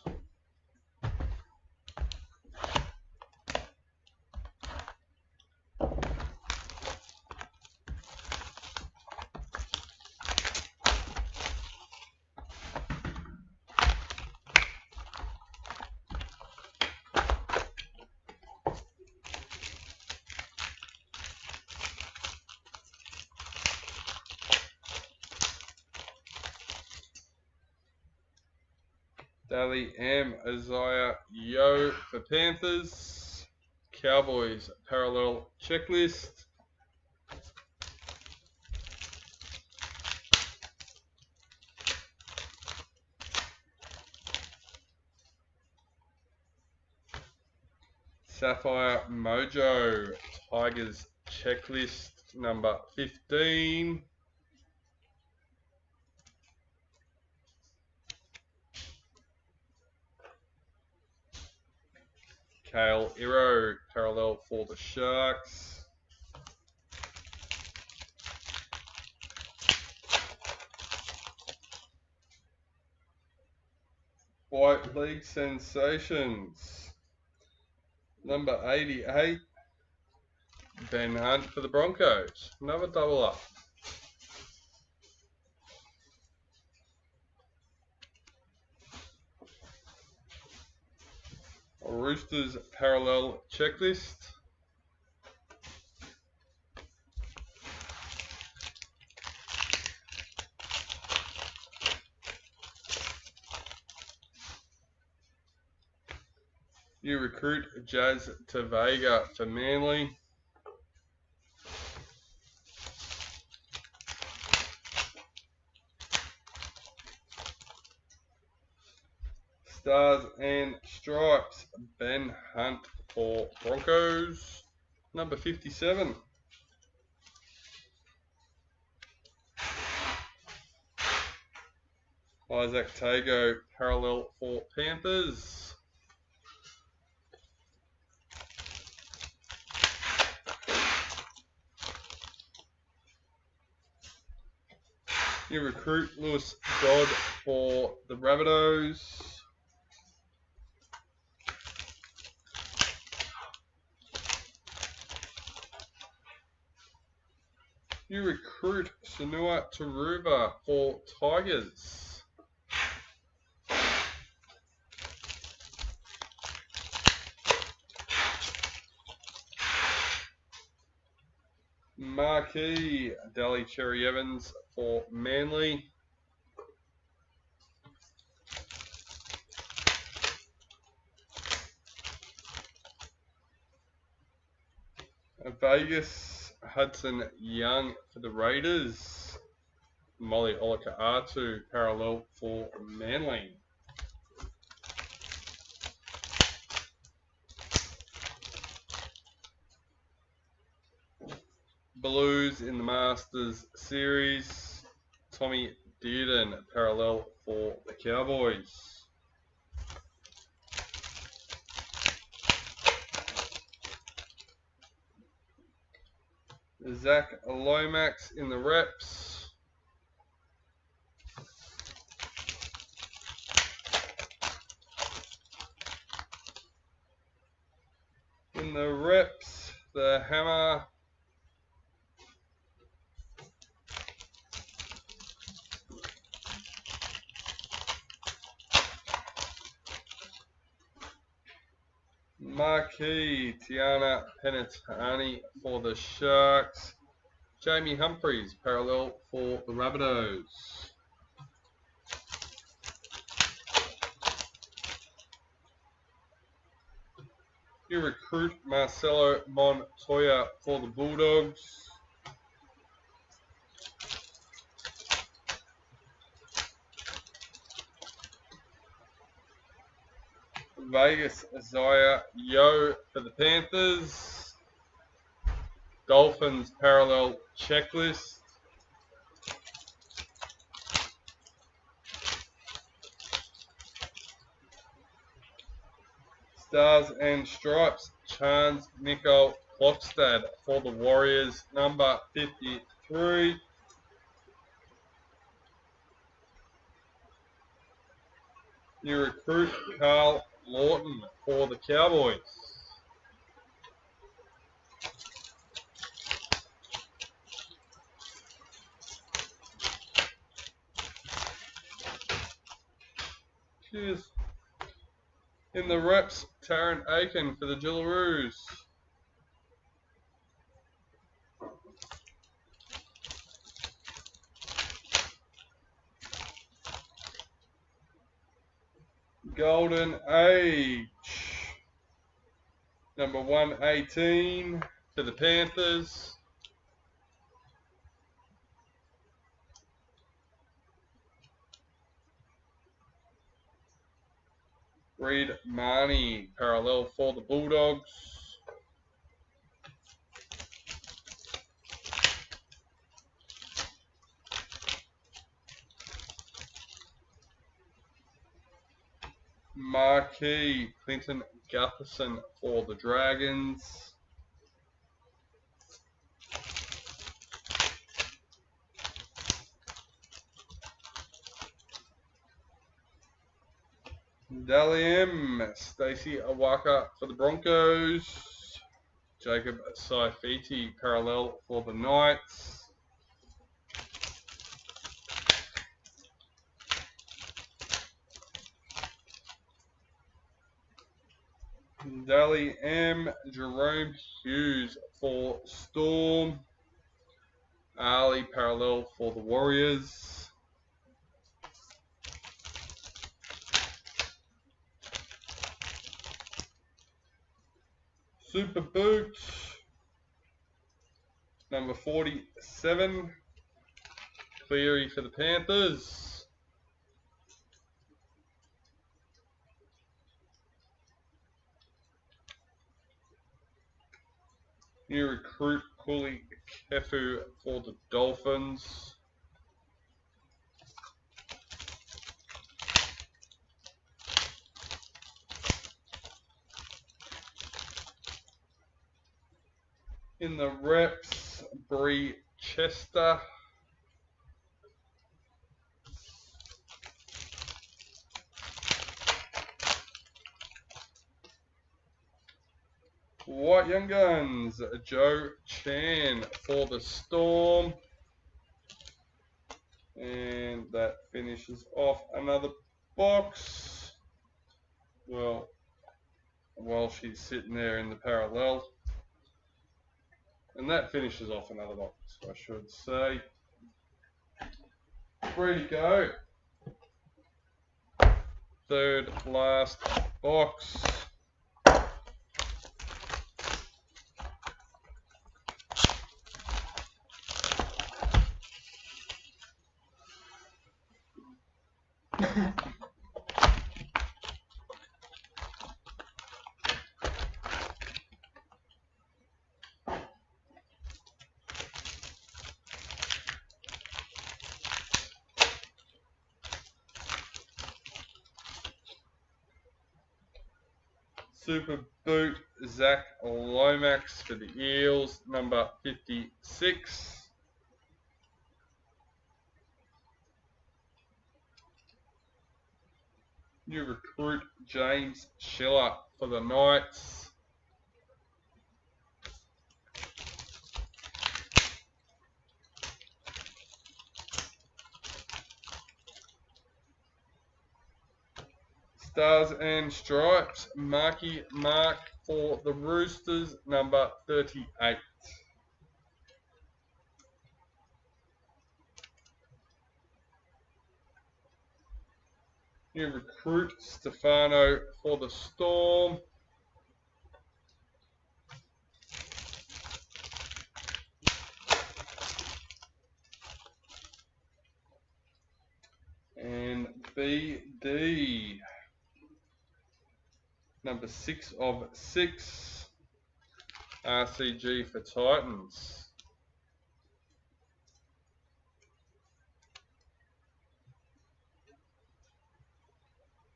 Dally M. Isaiah Yo for Panthers. Cowboys parallel checklist. Sapphire Mojo Tigers checklist number 15. Kale Iro, parallel for the Sharks. White League Sensations, number 88. Ben Hunt for the Broncos. Another double up. Roosters parallel checklist. You recruit Jazz Tavega for Manly. Stars and Stripes, Ben Hunt for Broncos. Number 57. Isaac Tago, parallel for Panthers. You recruit Lewis Dodd for the Rabbitohs. You recruit Sanua Taruva for Tigers. Marquee Daly Cherry Evans for Manly. Vegas Hudson Young for the Raiders. Molly Olaka-Atu parallel for Manly. Blues in the Masters Series. Tommy Dearden parallel for the Cowboys. Zach Lomax in the reps. In the reps, the Hammer. Marquee Tiana Penatani for the Sharks. Jamie Humphries parallel for the Rabbitohs. You recruit Marcelo Montoya for the Bulldogs. Vegas Isaiah Yo for the Panthers. Dolphins parallel checklist. Stars and Stripes, Chance Nicole Klokstad for the Warriors, number 53. You recruit Carl Lawton for the Cowboys. Cheers. In the reps, Taryn Aiken for the Jillaroos. Golden Age, number 118 for the Panthers. Reed Marnie, parallel for the Bulldogs. Marquee Clinton Gutherson for the Dragons. Dally M, Stacey Awaka for the Broncos. Jacob Saifiti parallel for the Knights. Dally M, Jerome Hughes for Storm. Ali parallel for the Warriors. Super Boot, number 47, Cleary for the Panthers. New recruit, Kuli Kefu for the Dolphins. In the reps, Bree Chester. White Young Guns, Joe Chan for the Storm. And that finishes off another box. Well, while she's sitting there in the parallel. And that finishes off another box, I should say. Ready to go. Third last box. Super Boot, Zach Lomax for the Eels, number 56. New recruit, James Schiller for the Knights. Stars and Stripes, Marky Mark for the Roosters, number 38. New recruit, Stefano for the Storm. And BD, number 6 of 6, RCG for Titans.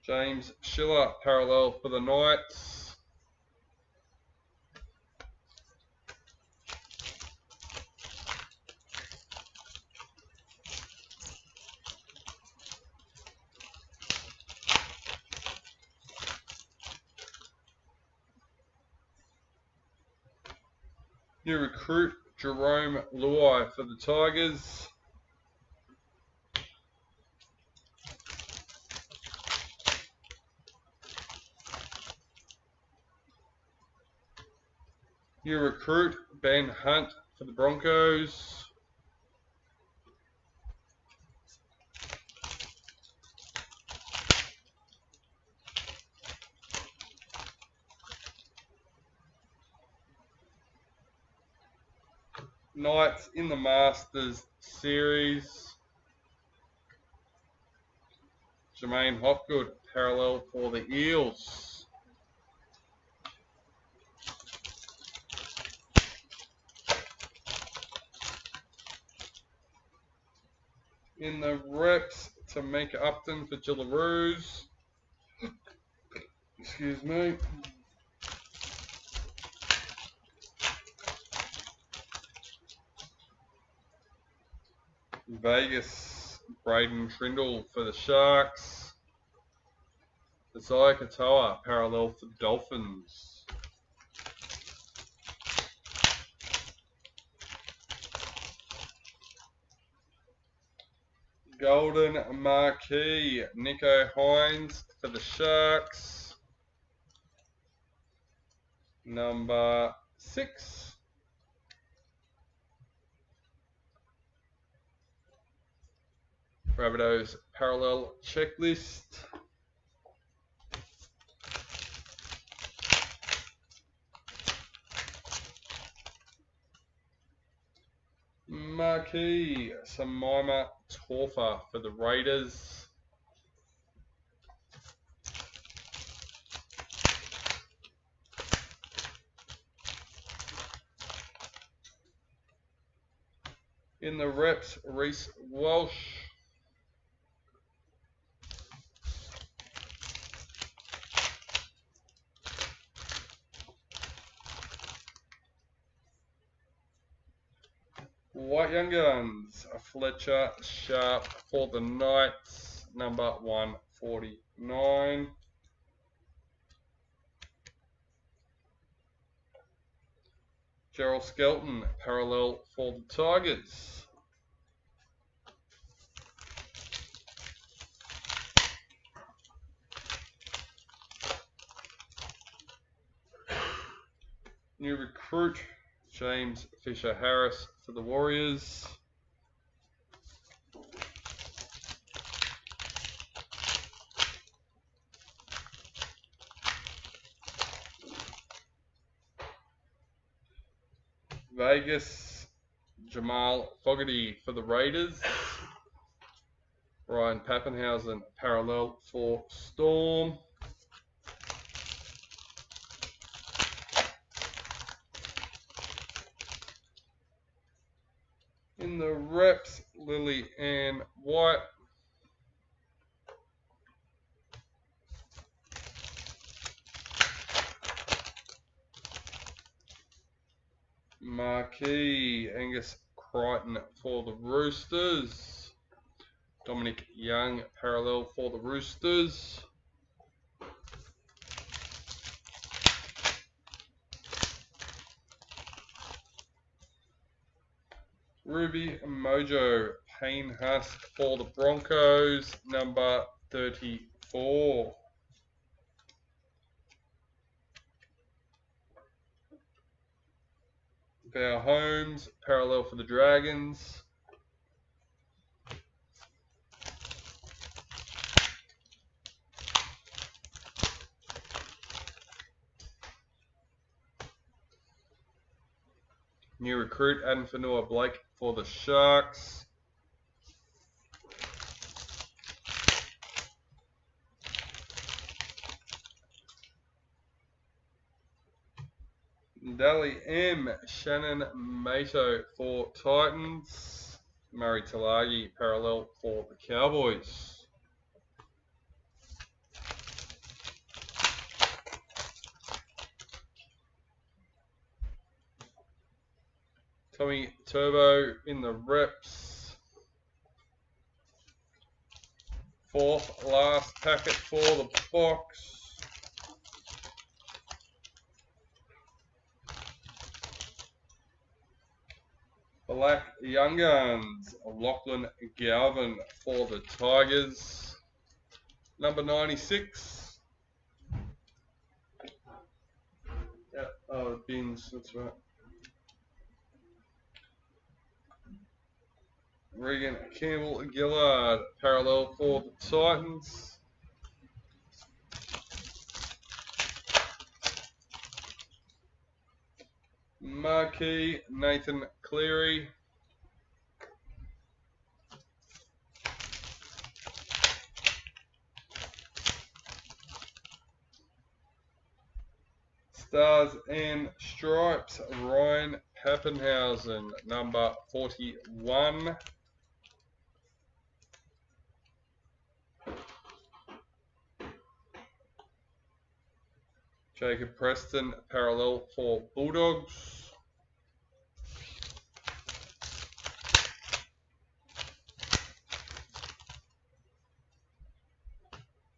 James Schiller, parallel for the Knights. New recruit, Jerome Luai for the Tigers. New recruit, Ben Hunt for the Broncos. Knights in the Masters series. Jermaine Hopgood, parallel for the Eels. In the reps, Tamika Upton for Jillaroos. Excuse me. Vegas, Braden Trindle for the Sharks. Isaiah Katoa, parallel for the Dolphins. Golden Marquee, Nico Hines for the Sharks. Number 6. Rabbitohs parallel checklist. Marquee Samima Torfa for the Raiders. In the reps, Rees Welsh. White Young Guns, Fletcher Sharp for the Knights, number 149. Gerald Skelton, parallel for the Tigers. New recruit, James Fisher-Harris for the Warriors. Vegas, Jamal Fogarty for the Raiders. Ryan Pappenhausen, parallel for Storm. In the reps, Lily Ann White. Marquee, Angus Crichton for the Roosters. Dominic Young, parallel for the Roosters. Ruby Mojo, Payne Husk for the Broncos, number 34. Val Holmes, parallel for the Dragons. New recruit, Adam Fanua-Blake for the Sharks. Dally M, Shannon Mato for Titans. Murray Talagi, parallel for the Cowboys. Tommy Turbo in the reps. Fourth last packet for the box. Black Young Guns, Lachlan Galvin for the Tigers, number 96. Yeah, oh, bins, that's right. Regan Campbell Gillard, parallel for the Titans. Marquee Nathan Cleary. Stars and Stripes, Ryan Pappenhausen, number 41. Jacob Preston, parallel for Bulldogs.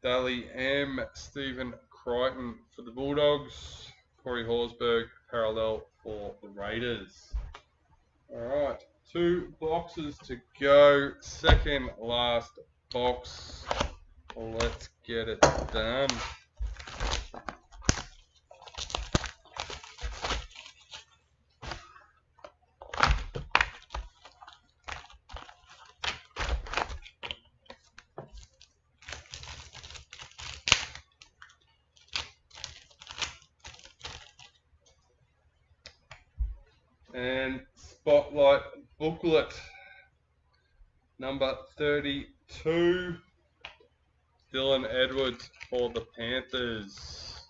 Dally M, Stephen Crichton for the Bulldogs. Corey Horsburgh, parallel for the Raiders. Alright, 2 boxes to go. Second last box. Let's get it done. And Spotlight booklet number 32, Dylan Edwards for the Panthers.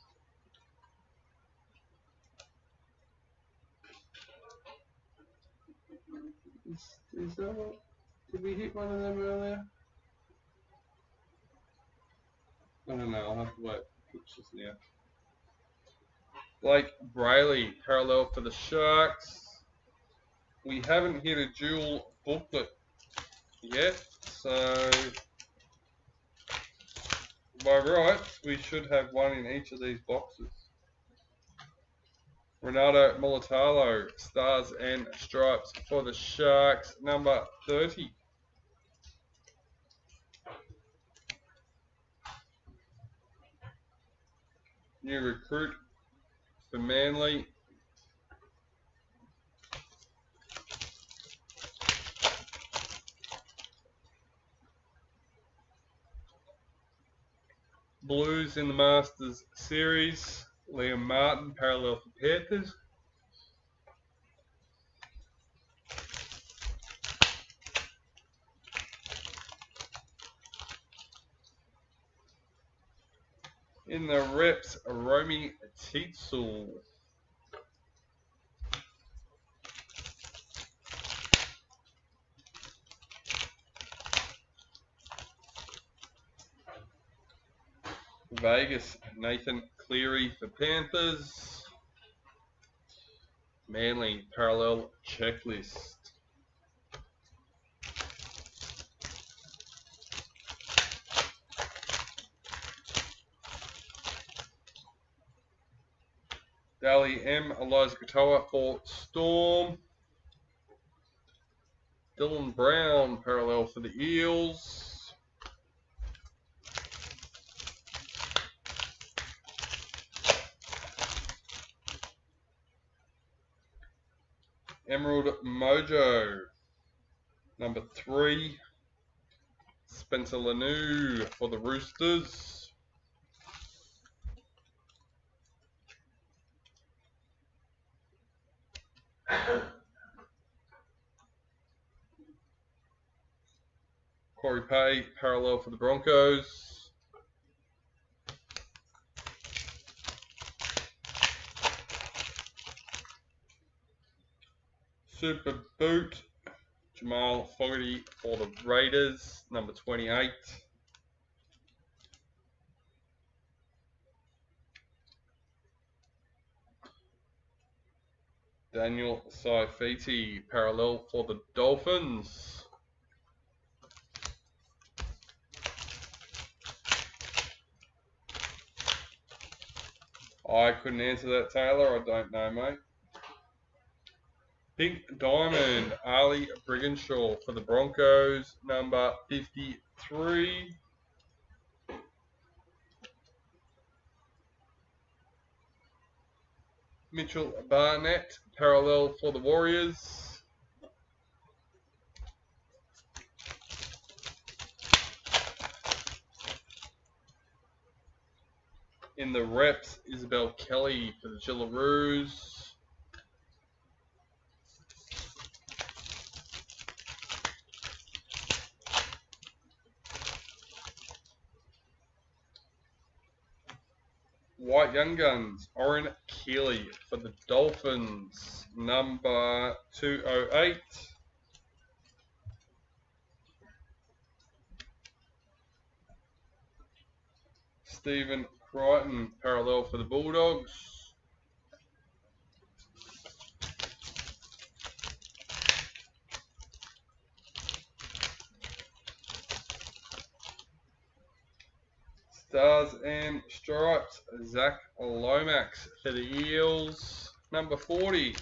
Is that what? Did we hit one of them earlier? I don't know, I'll have to wait for pictures now. Blake Brayley, parallel for the Sharks. We haven't hit a dual booklet yet, so by rights we should have one in each of these boxes. Renato Molitalo, Stars and Stripes for the Sharks, number 30. New recruit for Manly. Blues in the Masters Series, Liam Martin, parallel for Panthers. In the reps, Romy Teetsel. Vegas, Nathan Cleary for Panthers. Manly, parallel checklist. Dally M, Eliza Katoa for Storm. Dylan Brown, parallel for the Eels. Emerald Mojo, number 3. Spencer Lanu for the Roosters. Corey Pay, parallel for the Broncos. Super Boot, Jamal Fogarty for the Raiders, number 28. Daniel Saifiti, parallel for the Dolphins. I couldn't answer that, Taylor. I don't know, mate. Pink Diamond, Ali Brigginshaw for the Broncos, number 53. Mitchell Barnett, parallel for the Warriors. In the reps, Isabel Kelly for the Gillaroos. White Young Guns, Oren Keeley for the Dolphins, number 208. Stephen Crichton, parallel for the Bulldogs. Stars and Stripes, Zach Lomax for the Eels, number 40.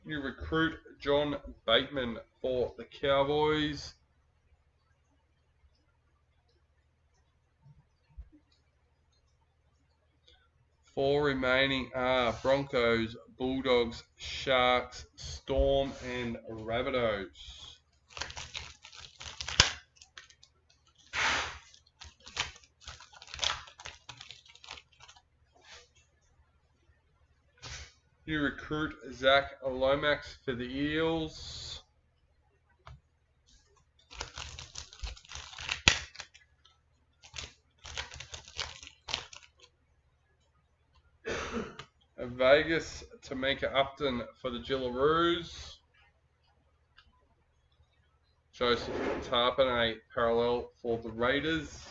New recruit John Bateman for the Cowboys. Four remaining are Broncos, Bulldogs, Sharks, Storm and Rabbitohs. You recruit Zach Lomax for the Eels. Vegas to Tamika Upton for the Gillaroos. Joseph Tarpanay parallel for the Raiders.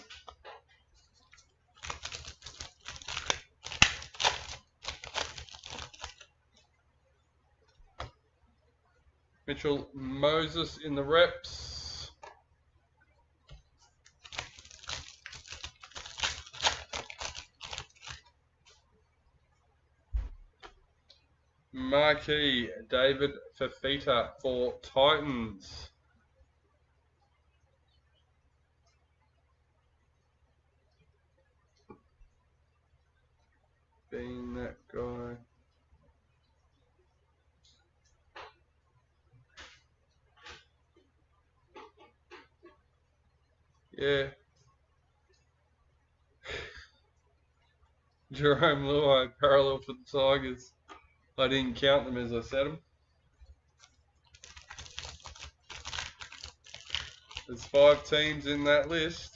Mitchell Moses in the reps. Marquee David Fafita for Titans. Being that guy. Yeah. Jerome Luai parallel for the Tigers. I didn't count them as I said them. There's 5 teams in that list.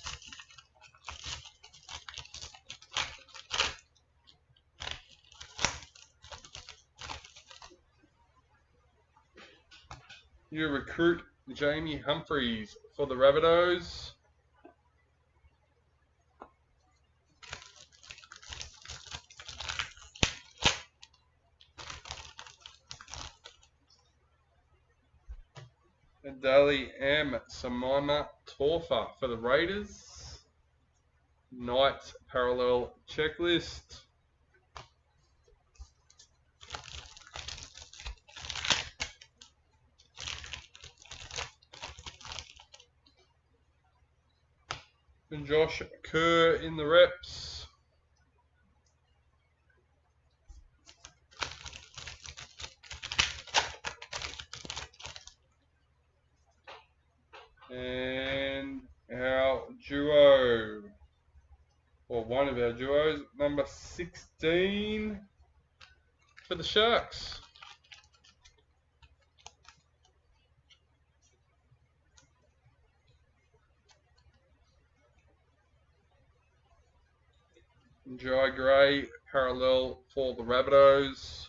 You recruit Jamie Humphreys for the Rabbitohs. Dali M. Samima Torfa for the Raiders. Knights parallel checklist. And Josh Kerr in the reps. And our duo, or one of our duos, number 16 for the Sharks. Jai Gray parallel for the Rabbitohs.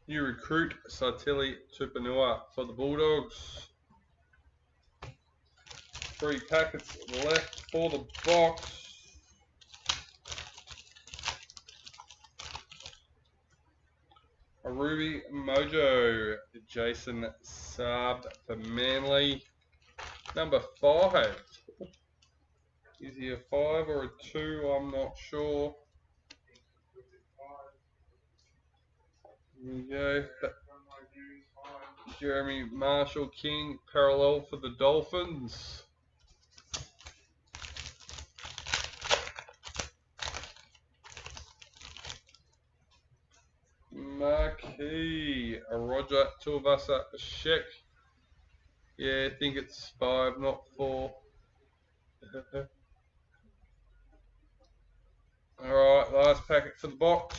You recruit Sartili Tupanua for the Bulldogs. 3 packets left for the box. Ruby Mojo, Jason Saab for Manly. Number 5. Is he a 5 or a 2? I'm not sure. Here we go. Jeremy Marshall King, parallel for the Dolphins. Marquee, Roger Tuivasa Sheck. Yeah, I think it's 5, not 4. Alright, last packet for the box.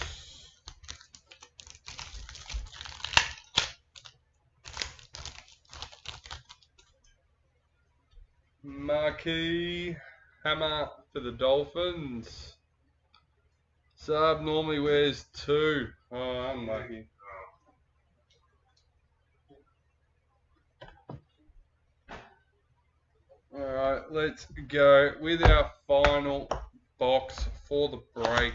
Marquee Hammer for the Dolphins. Saab normally wears 2. Oh, unlucky. Alright, let's go with our final box for the break.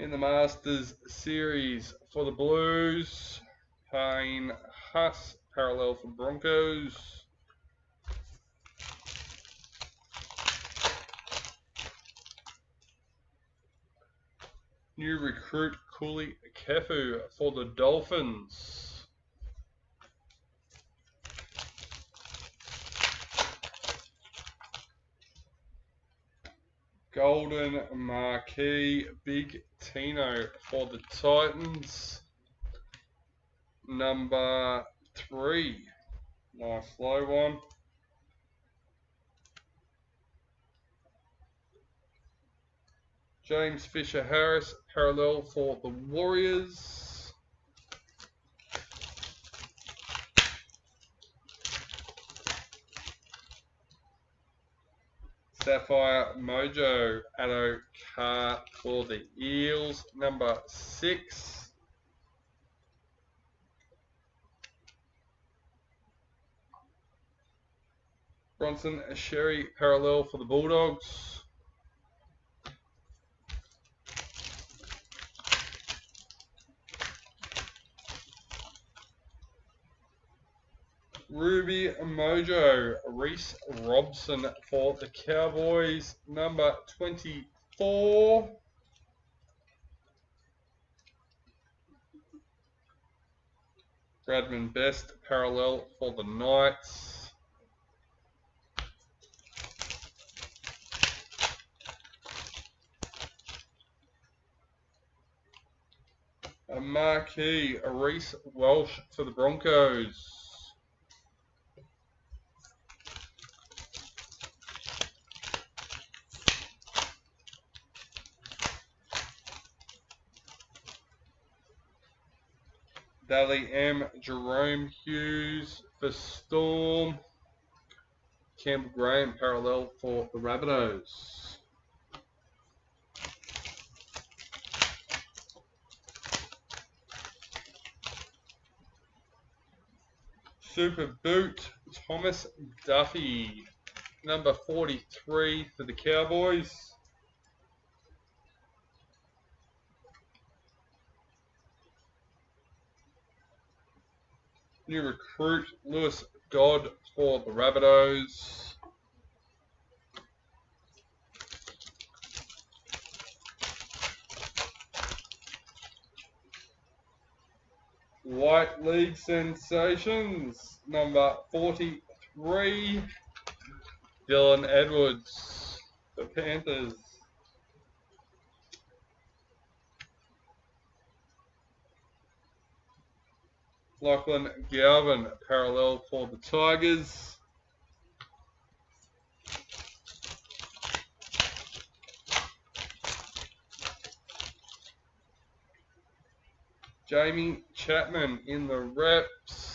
In the Masters Series for the Blues, Payne Huss, parallel for Broncos. New recruit Kuli Kefu for the Dolphins. Golden Marquee Big Tino for the Titans. Number 3. Nice low one. James Fisher Harris, parallel for the Warriors. Sapphire Mojo Addo Carr for the Eels, number 6. Bronson Sherry, parallel for the Bulldogs. Ruby Mojo, Rees Robson for the Cowboys, number 24. Bradman Best, parallel for the Knights. A marquee, Reese Welsh for the Broncos. Dally M. Jerome Hughes for Storm. Campbell Graham, parallel for the Rabbitohs. Super Boot, Thomas Duffy, number 43 for the Cowboys. New recruit, Lewis Dodd for the Rabbitohs. White League Sensations, number 43, Dylan Edwards, the Panthers. Lachlan Galvin, parallel for the Tigers. Jamie Chapman in the reps.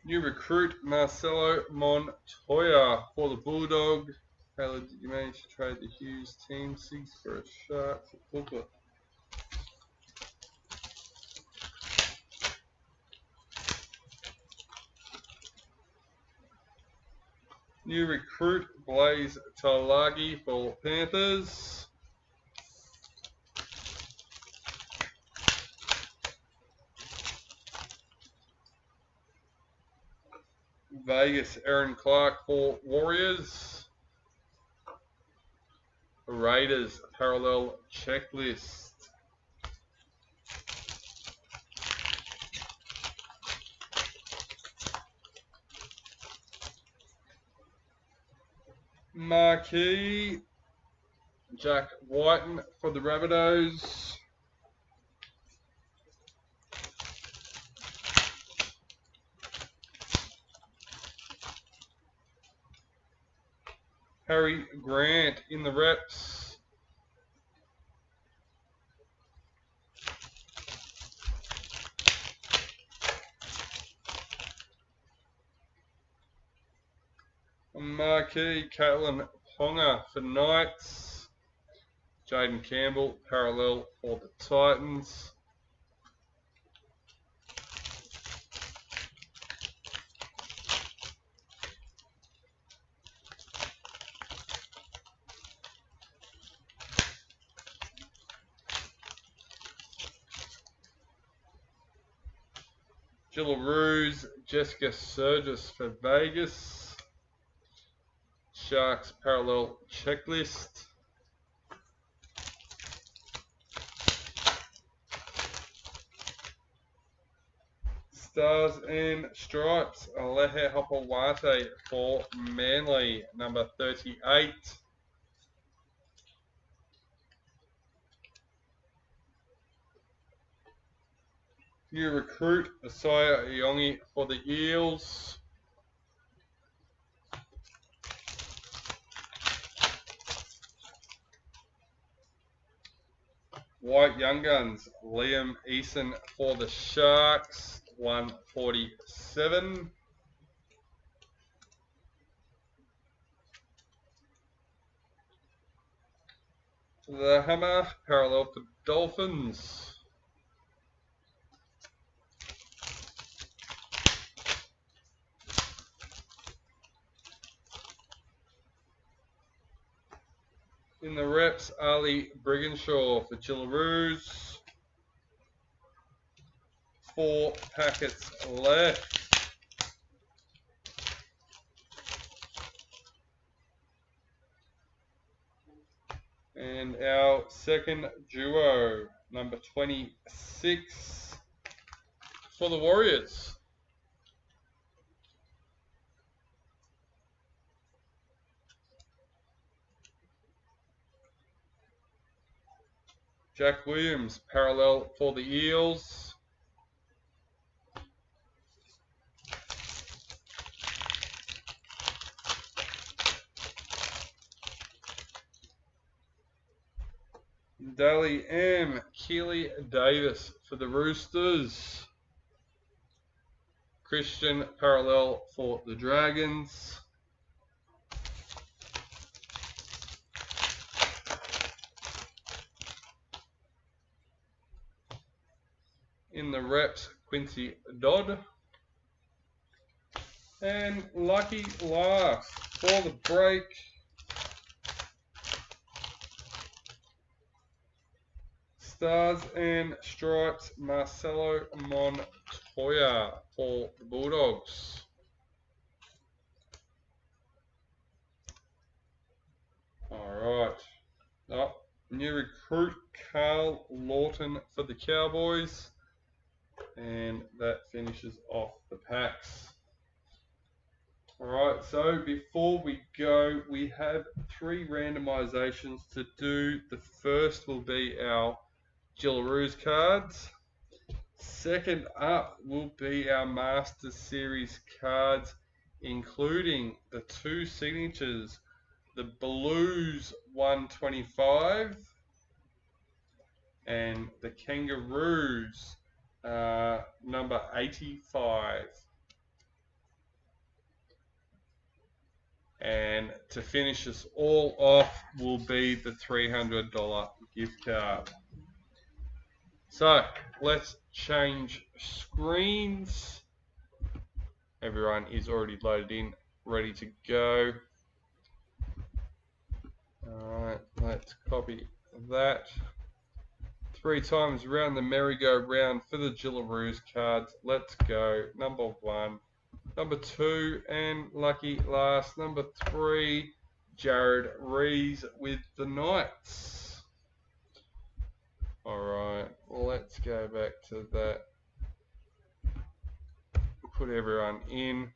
New recruit Marcelo Montoya for the Bulldogs. Taylor, did you manage to trade the Hughes team 6 for a Sharks booklet? New recruit Blaze Talagi for Panthers. Vegas Aaron Clark for Warriors. Raiders parallel checklist. Marquee Jack Whiten for the Rabbitohs. Harry Grant in the reps. Marquee Caitlin Ponga for Knights. Jaden Campbell, parallel for the Titans. Gillaroos, Jessica Surgis for Vegas. Sharks parallel checklist. Stars and Stripes, Alehe Hopawate for Manly, number 38. New recruit, Asaya Iongi for the Eels. White Young Guns, Liam Eason for the Sharks, 147. The Hammer, parallel for Dolphins. In the reps, Ali Brigginshaw for Gillaroos. 4 packets left. And our second duo, number 26 for the Warriors. Jack Williams, parallel for the Eels. Daly M. Keely Davis for the Roosters. Christian, parallel for the Dragons. In the reps, Quincy Dodd. And lucky last for the break, Stars and Stripes, Marcelo Montoya for the Bulldogs. Alright. New recruit, Carl Lawton for the Cowboys. And that finishes off the packs. Alright, so before we go, we have 3 randomizations to do. The first will be our Gillaroos cards. Second up will be our Master Series cards, including the 2 signatures, the Blues 125 and the Kangaroos number 85. And to finish us all off will be the $300 gift card. So let's change screens. Everyone is already loaded in, ready to go. Alright, let's copy that. 3 times around the merry-go-round for the Gillaroos cards. Let's go. Number 1. Number 2, and lucky last, number 3, Jarrad Rees with the Knights. Alright, let's go back to that. Put everyone in.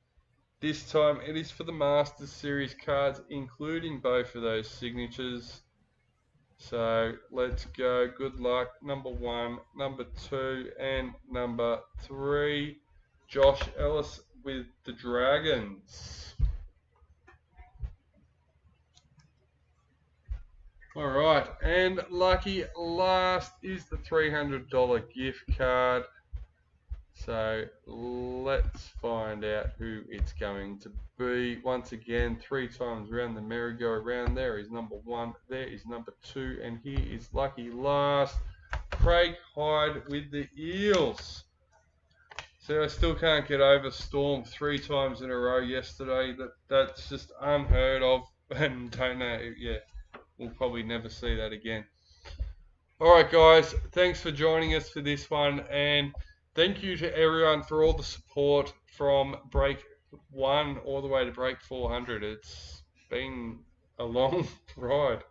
This time it is for the Masters Series cards, including both of those signatures. So let's go. Good luck. Number 1, number 2, and number 3, Josh Ellis with the Dragons. Alright, and lucky last is the $300 gift card. So let's find out who it's going to be. Once again, 3 times around the merry-go-round. There is number 1, there is number 2, and here is lucky last, Craig Hyde with the Eels. So I still can't get over Storm 3 times in a row yesterday. That's just unheard of, and don't know. Yeah, we'll probably never see that again. All right, guys, thanks for joining us for this one, and thank you to everyone for all the support from break 1 all the way to break 400. It's been a long ride,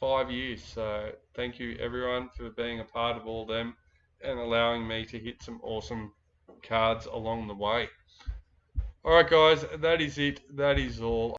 5 years. So thank you everyone for being a part of all them and allowing me to hit some awesome cards along the way. All right, guys, that is it. That is all.